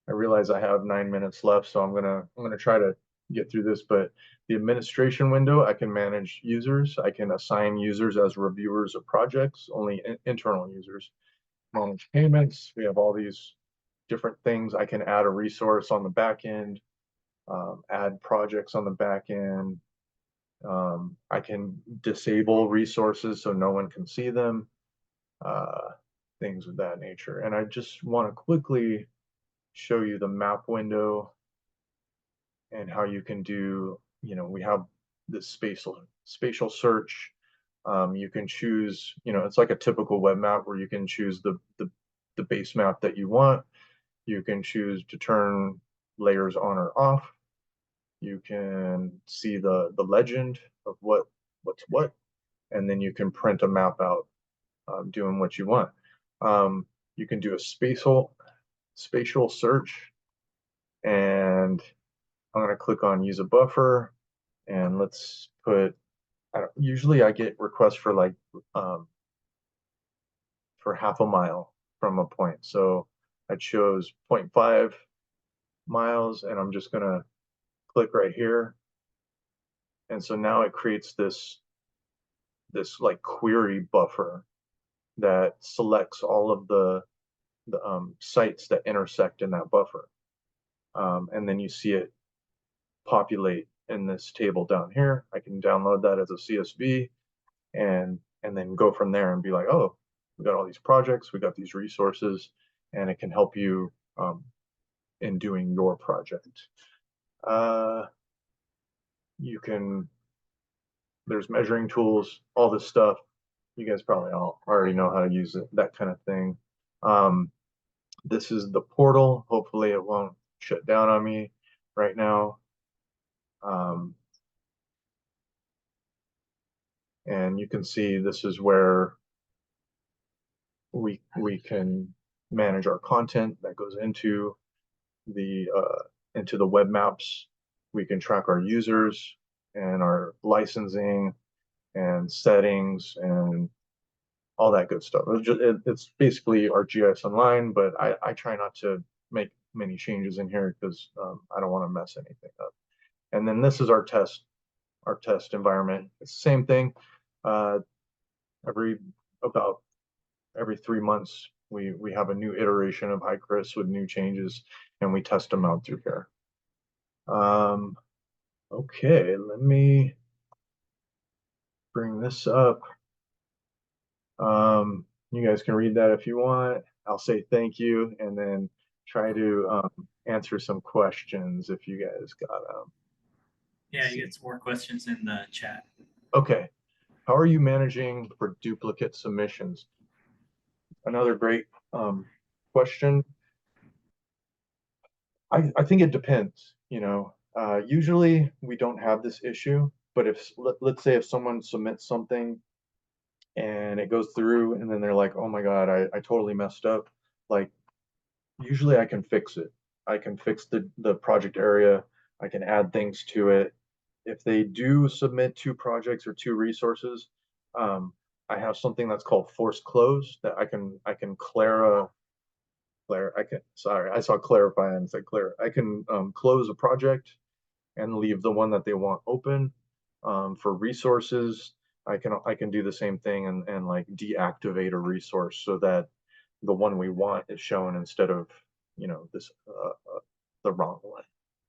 I realize I have 9 minutes left, so I'm gonna try to get through this, but the administration window, I can manage users. I can assign users as reviewers of projects, only internal users. Manage payments. We have all these different things. I can add a resource on the back end, add projects on the back end. I can disable resources so no one can see them, things of that nature. And I just want to quickly show you the map window and how you can do, we have this spatial search. You can choose, it's like a typical web map where you can choose the base map that you want. You can choose to turn layers on or off. You can see the legend of what's what, and then you can print a map out doing what you want. You can do a spatial search, and I'm going to click on use a buffer, and let's put, usually I get requests for like for half a mile from a point. So I chose 0.5 miles, and I'm just going to click right here. And so now it creates this like query buffer that selects all of the sites that intersect in that buffer. And then you see it populate in this table down here. I can download that as a CSV and then go from there and be like, oh, we got all these projects, we got these resources, and it can help you in doing your project. You can, there's measuring tools, all this stuff. You guys probably all already know how to use it, that kind of thing. This is the portal. Hopefully it won't shut down on me right now. And you can see this is where we can manage our content that goes into the web maps. We can track our users and our licensing and settings and all that good stuff. It's basically our GIS Online, but I try not to make many changes in here because I don't want to mess anything up. And then this is our test environment. It's the same thing. About every 3 months, we have a new iteration of HICRIS with new changes, and we test them out through here. Okay, let me bring this up. You guys can read that if you want. I'll say thank you and then try to answer some questions if you guys got them. Yeah, you get some more questions in the chat. Okay, how are you managing for duplicate submissions? Another great question. I think it depends, you know. Usually we don't have this issue, but if let's say if someone submits something and it goes through and then they're like, oh my God, I totally messed up. Like, usually I can fix it. I can fix the project area. I can add things to it. If they do submit 2 projects or 2 resources, I have something that's called forced close that I can sorry, I saw clarify and said clear. I can close a project and leave the one that they want open. For resources, I can do the same thing and like deactivate a resource so that the one we want is shown instead of, you know, this the wrong one.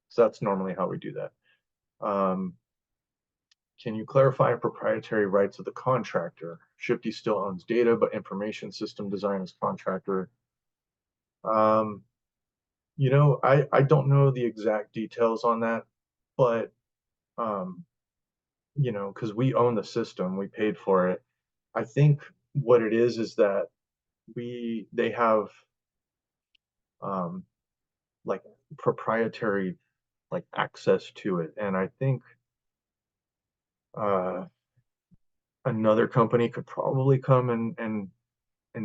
So that's normally how we do that. Can you clarify proprietary rights of the contractor? Shifty still owns data, but information system design is contractor. You know, I don't know the exact details on that, but you know, because we own the system, we paid for it. I think what it is that they have like proprietary like access to it, and I think another company could probably come and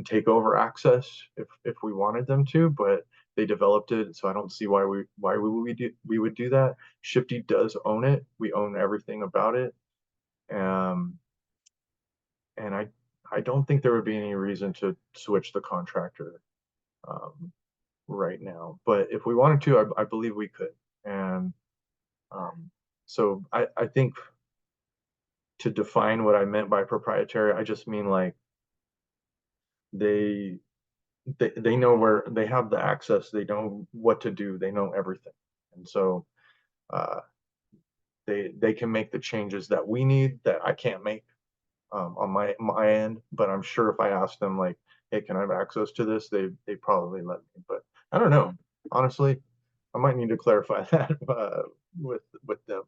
take over access if we wanted them to, but they developed it, so I don't see why we would do that. Shifty does own it. We own everything about it. And I don't think there would be any reason to switch the contractor right now. But if we wanted to, I believe we could. And so I think to define what I meant by proprietary, I just mean like they know where they have the access, they know what to do, they know everything. And so they can make the changes that we need that I can't make on my end, but I'm sure if I asked them like, hey, can I have access to this, they probably let me. But I don't know, honestly. I might need to clarify that with them.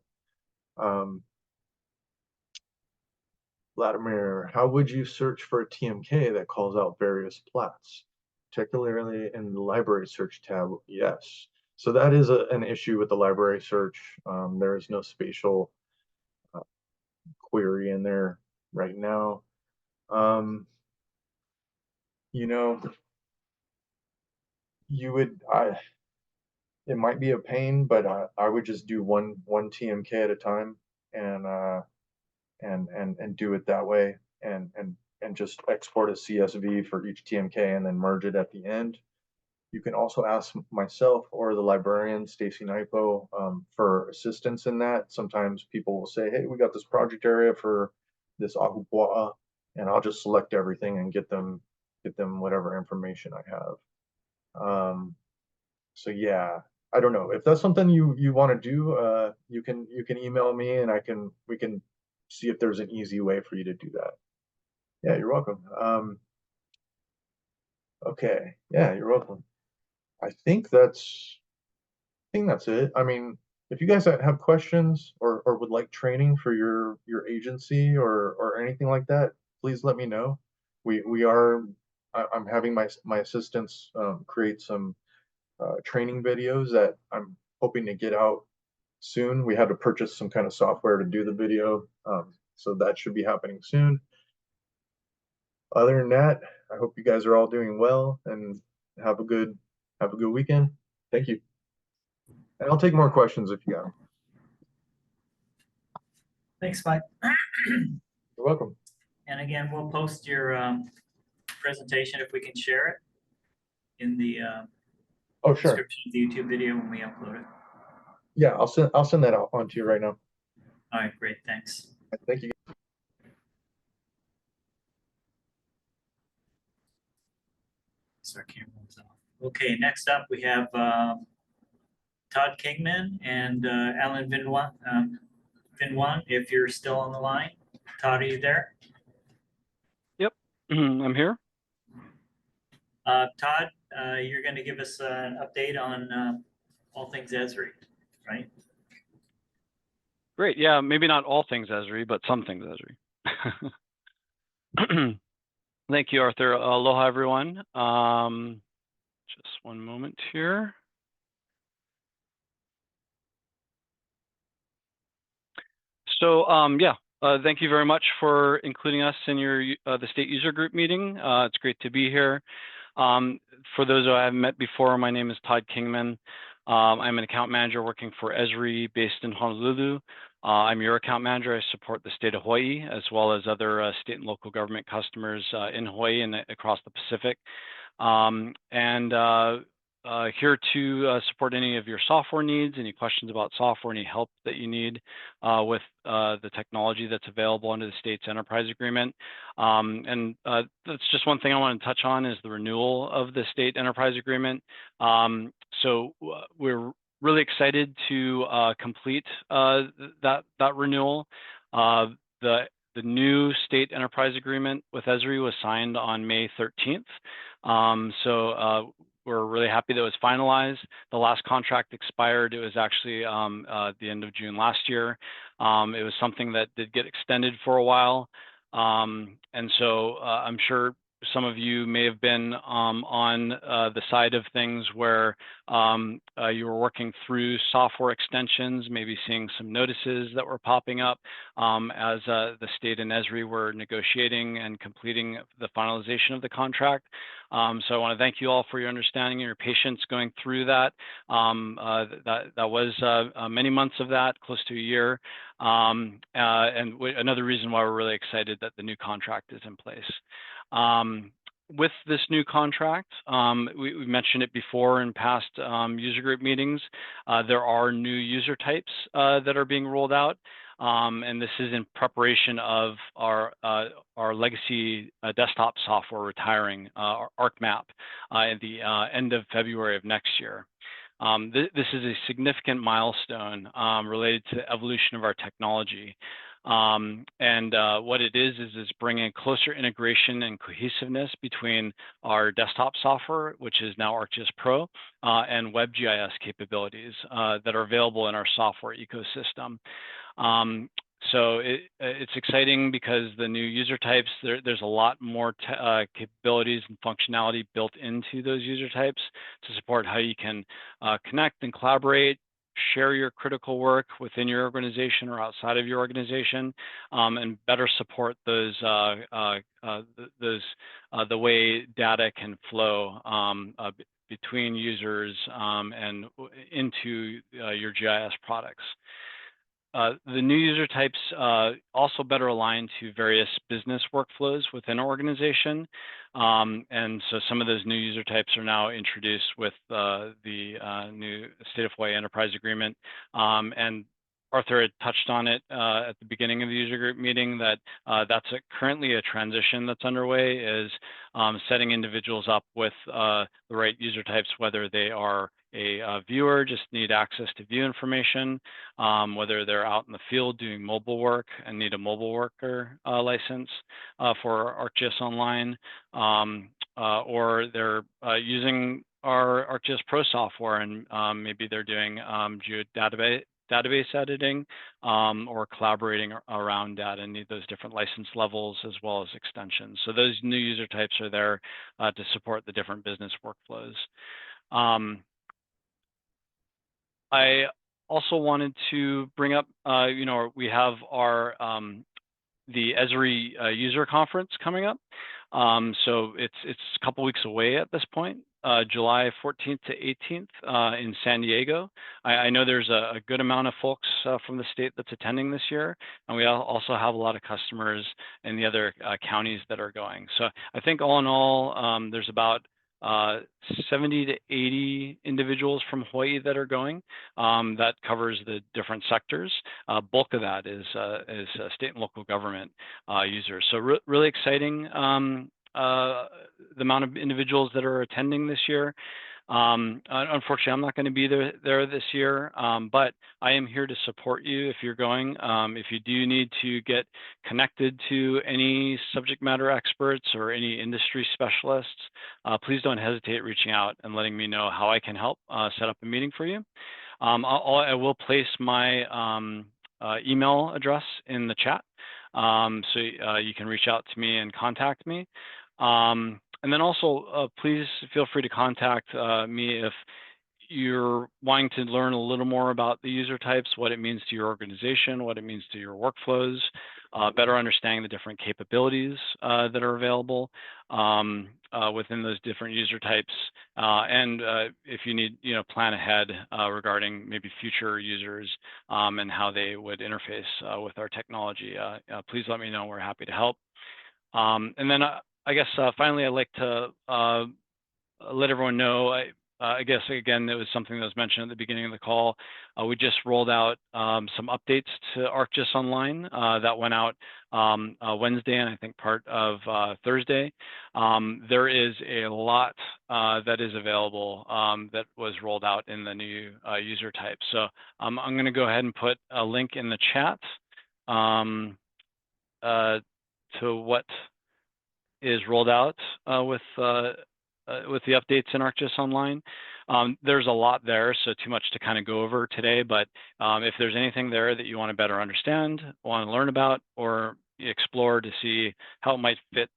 Vladimir, how would you search for a TMK that calls out various plats, particularly in the library search tab? Yes. So that is an issue with the library search. There is no spatial query in there right now. You know, it might be a pain, but I would just do one TMK at a time and do it that way and just export a CSV for each TMK and then merge it at the end. You can also ask myself or the librarian, Stacy Naipo, for assistance in that. Sometimes people will say, hey, we got this project area for this ahupua'a, and I'll just select everything and get them whatever information I have. So yeah, I don't know if that's something you want to do. You can email me and we can see if there's an easy way for you to do that. Yeah, you're welcome. Okay, yeah, you're welcome. I think that's it. I mean, if you guys have questions or would like training for your agency or anything like that, please let me know. I'm having my assistants create some training videos that I'm hoping to get out soon. We had to purchase some kind of software to do the video, so that should be happening soon. Other than that, I hope you guys are all doing well and have a good weekend. Thank you. And I'll take more questions if you got them. Thanks, Mike. You're welcome. And again, we'll post your presentation if we can share it in the Oh, sure. description of the YouTube video when we upload it. Yeah, I'll send that out onto you right now. All right, great, thanks. Thank you. So our camera was off. Okay, next up we have Todd Kingman and Alan Vinwan. Vinwan, if you're still on the line. Todd, are you there? Yep, I'm here. Todd, you're going to give us an update on all things Esri, right? Great. Yeah, maybe not all things Esri, but some things Esri. Thank you, Arthur. Aloha, everyone. Just one moment here. So, thank you very much for including us in your the state user group meeting. It's great to be here. For those who I haven't met before, my name is Todd Kingman. I'm an account manager working for Esri based in Honolulu. I'm your account manager. I support the state of Hawaii as well as other state and local government customers in Hawaii and across the Pacific. Here to support any of your software needs, any questions about software, any help that you need with the technology that's available under the state's enterprise agreement. That's just one thing I want to touch on is the renewal of the state enterprise agreement. So we're really excited to complete that renewal. The new state enterprise agreement with Esri was signed on May 13th. We're really happy that it was finalized. The last contract expired. It was actually the end of June last year. It was something that did get extended for a while. I'm sure some of you may have been on the side of things where you were working through software extensions, maybe seeing some notices that were popping up as the state and Esri were negotiating and completing the finalization of the contract. So I want to thank you all for your understanding and your patience going through that. That was many months of that, close to a year. Another reason why we're really excited that the new contract is in place. With this new contract, we mentioned it before in past user group meetings, there are new user types that are being rolled out. And this is in preparation of our legacy desktop software retiring, ArcMap, at the end of February of next year. This is a significant milestone related to the evolution of our technology. What it is bringing closer integration and cohesiveness between our desktop software, which is now ArcGIS Pro, and WebGIS capabilities that are available in our software ecosystem. So it's exciting because the new user types, there's a lot more capabilities and functionality built into those user types to support how you can connect and collaborate, share your critical work within your organization or outside of your organization, and better support those the way data can flow between users and into your GIS products. The new user types also better align to various business workflows within our organization. And so some of those new user types are now introduced with the new State of Hawaii Enterprise Agreement. And Arthur had touched on it at the beginning of the user group meeting that that's currently a transition that's underway, is setting individuals up with the right user types, whether they are a viewer just need access to view information, whether they're out in the field doing mobile work and need a mobile worker license for ArcGIS Online, or they're using our ArcGIS Pro software and maybe they're doing database editing or collaborating around data and need those different license levels as well as extensions. So those new user types are there to support the different business workflows. I also wanted to bring up, we have our the Esri User Conference coming up. So it's a couple weeks away at this point, July 14th to 18th in San Diego. I know there's a good amount of folks from the state that's attending this year, and we also have a lot of customers in the other counties that are going. So I think all in all, there's about 70 to 80 individuals from Hawaii that are going. That covers the different sectors. Bulk of that is state and local government users. So really exciting the amount of individuals that are attending this year. Unfortunately, I'm not going to be there this year, but I am here to support you if you're going. If you do need to get connected to any subject matter experts or any industry specialists, please don't hesitate reaching out and letting me know how I can help set up a meeting for you. I will place my email address in the chat, so you can reach out to me and contact me. And then also, please feel free to contact me if you're wanting to learn a little more about the user types, what it means to your organization, what it means to your workflows, better understanding the different capabilities that are available within those different user types. And if you need, plan ahead regarding maybe future users and how they would interface with our technology, please let me know. We're happy to help. And then I guess finally, I'd like to let everyone know, I guess, again, it was something that was mentioned at the beginning of the call. We just rolled out some updates to ArcGIS Online that went out Wednesday and I think part of Thursday. There is a lot that is available that was rolled out in the new user type. So I'm going to go ahead and put a link in the chat to what is rolled out with the updates in ArcGIS Online. There's a lot there, so too much to kind of go over today, but if there's anything there that you want to better understand, want to learn about, or explore to see how it might fit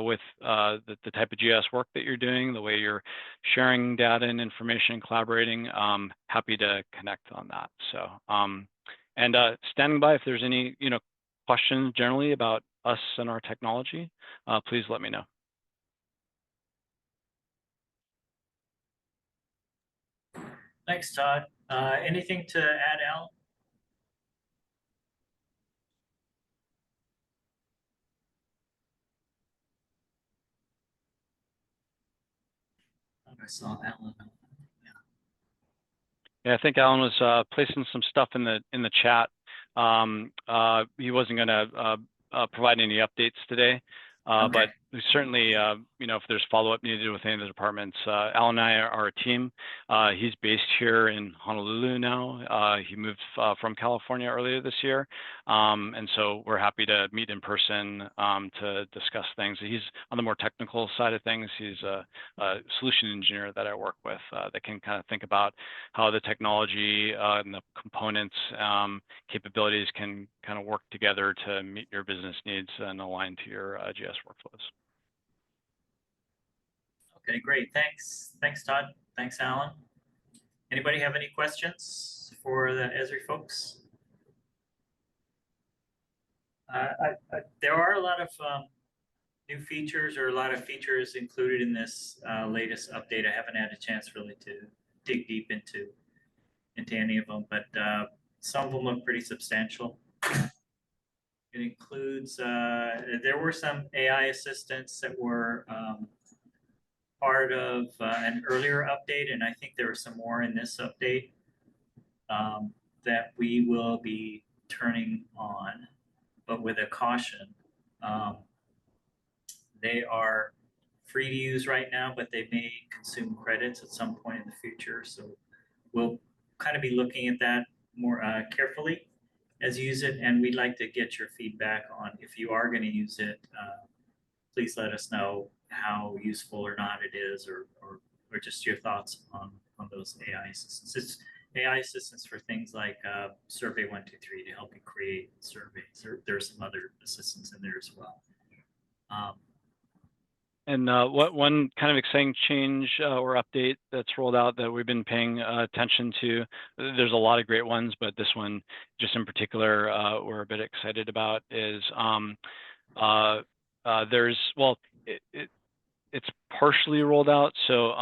with the type of GIS work that you're doing, the way you're sharing data and information and collaborating, happy to connect on that. So, and standing by if there's any, questions generally about us and our technology, please let me know. Thanks, Todd. Anything to add, Al? I saw Alan. Yeah, I think Alan was placing some stuff in the chat. He wasn't going to provide any updates today, Okay. but we certainly, if there's follow-up needed with any of the departments, Alan and I are a team. He's based here in Honolulu now. He moved from California earlier this year, and so we're happy to meet in person to discuss things. He's on the more technical side of things. He's a solution engineer that I work with that can kind of think about how the technology and the components capabilities can kind of work together to meet your business needs and align to your GIS workflows. Okay, great. Thanks. Thanks, Todd. Thanks, Alan. Anybody have any questions for the Esri folks? There are a lot of new features or a lot of features included in this latest update. I haven't had a chance really to dig deep into any of them, but some of them look pretty substantial. It includes, there were some AI assistants that were part of an earlier update, and I think there were some more in this update that we will be turning on, but with a caution. They are free to use right now, but they may consume credits at some point in the future. So we'll kind of be looking at that more carefully as you use it, and we'd like to get your feedback on if you are going to use it. Please let us know how useful or not it is, or just your thoughts on those AI assistants. It's AI assistants for things like Survey 123 to help you create surveys. There's some other assistants in there as well. And what one kind of exciting change or update that's rolled out that we've been paying attention to, there's a lot of great ones, but this one just in particular we're a bit excited about is it's partially rolled out. So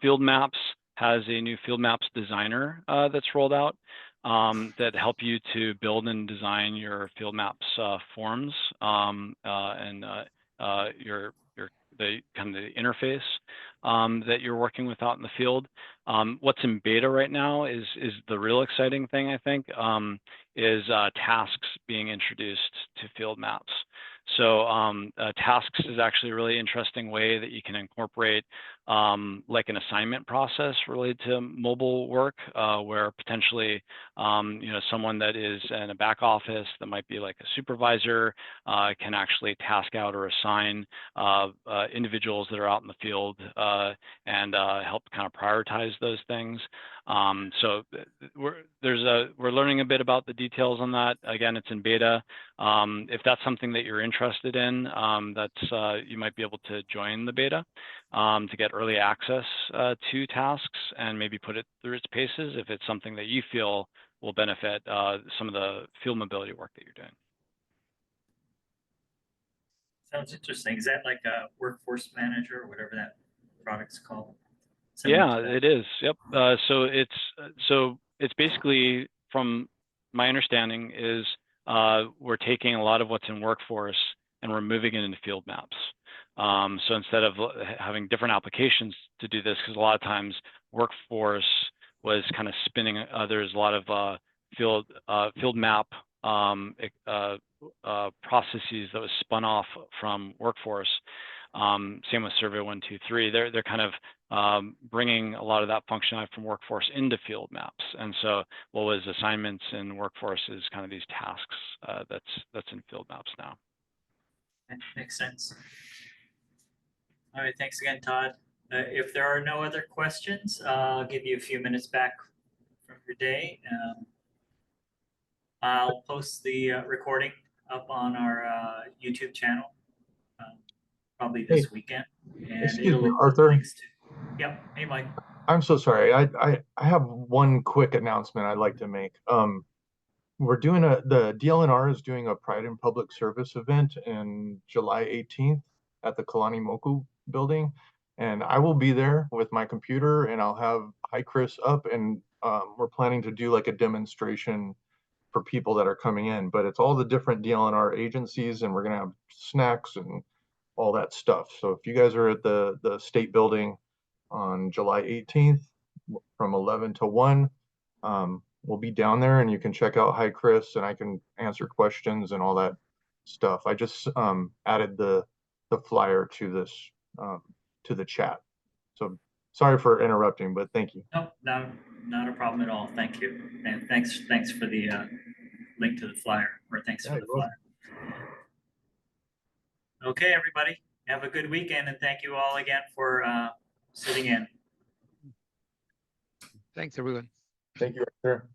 Field Maps has a new Field Maps designer that's rolled out that help you to build and design your Field Maps forms and the kind of the interface that you're working with out in the field. What's in beta right now is the real exciting thing, I think, is tasks being introduced to Field Maps. So tasks is actually a really interesting way that you can incorporate like an assignment process related to mobile work, where potentially someone that is in a back office that might be like a supervisor can actually task out or assign individuals that are out in the field and help kind of prioritize those things. So we're learning a bit about the details on that. Again, it's in beta. If that's something that you're interested in, you might be able to join the beta to get early access to tasks and maybe put it through its paces if it's something that you feel will benefit some of the field mobility work that you're doing. Sounds interesting. Is that like a workforce manager or whatever that product's called? Yeah, it is. Yep. So it's basically, from my understanding, is we're taking a lot of what's in Workforce and we're moving it into Field Maps. So instead of having different applications to do this, because a lot of times Workforce was kind of spinning, there's a lot of field map processes that was spun off from Workforce. Same with Survey 123. They're kind of bringing a lot of that functionality from Workforce into Field Maps. And so what was assignments in Workforce is kind of these tasks that's in Field Maps now. That makes sense. All right, thanks again, Todd. If there are no other questions, I'll give you a few minutes back from your day. I'll post the recording up on our YouTube channel probably this weekend. And excuse me, Arthur. Yep. Hey, Mike. I'm so sorry. I have one quick announcement I'd like to make. We're doing the DLNR is doing a Pride in Public Service event in July 18th at the Kalani Moku building. And I will be there with my computer and I'll have HICRIS up, and we're planning to do like a demonstration for people that are coming in, but it's all the different DLNR agencies and we're gonna have snacks and all that stuff. So if you guys are at the state building on July 18th from 11 to 1, we'll be down there and you can check out HICRIS and I can answer questions and all that stuff. I just added the flyer to this to the chat. So sorry for interrupting, but thank you. No, not a problem at all. Thank you. And thanks for the link to the flyer, or thanks for the flyer. Okay, everybody, have a good weekend, and thank you all again for sitting in. Thanks, everyone. Thank you, Arthur.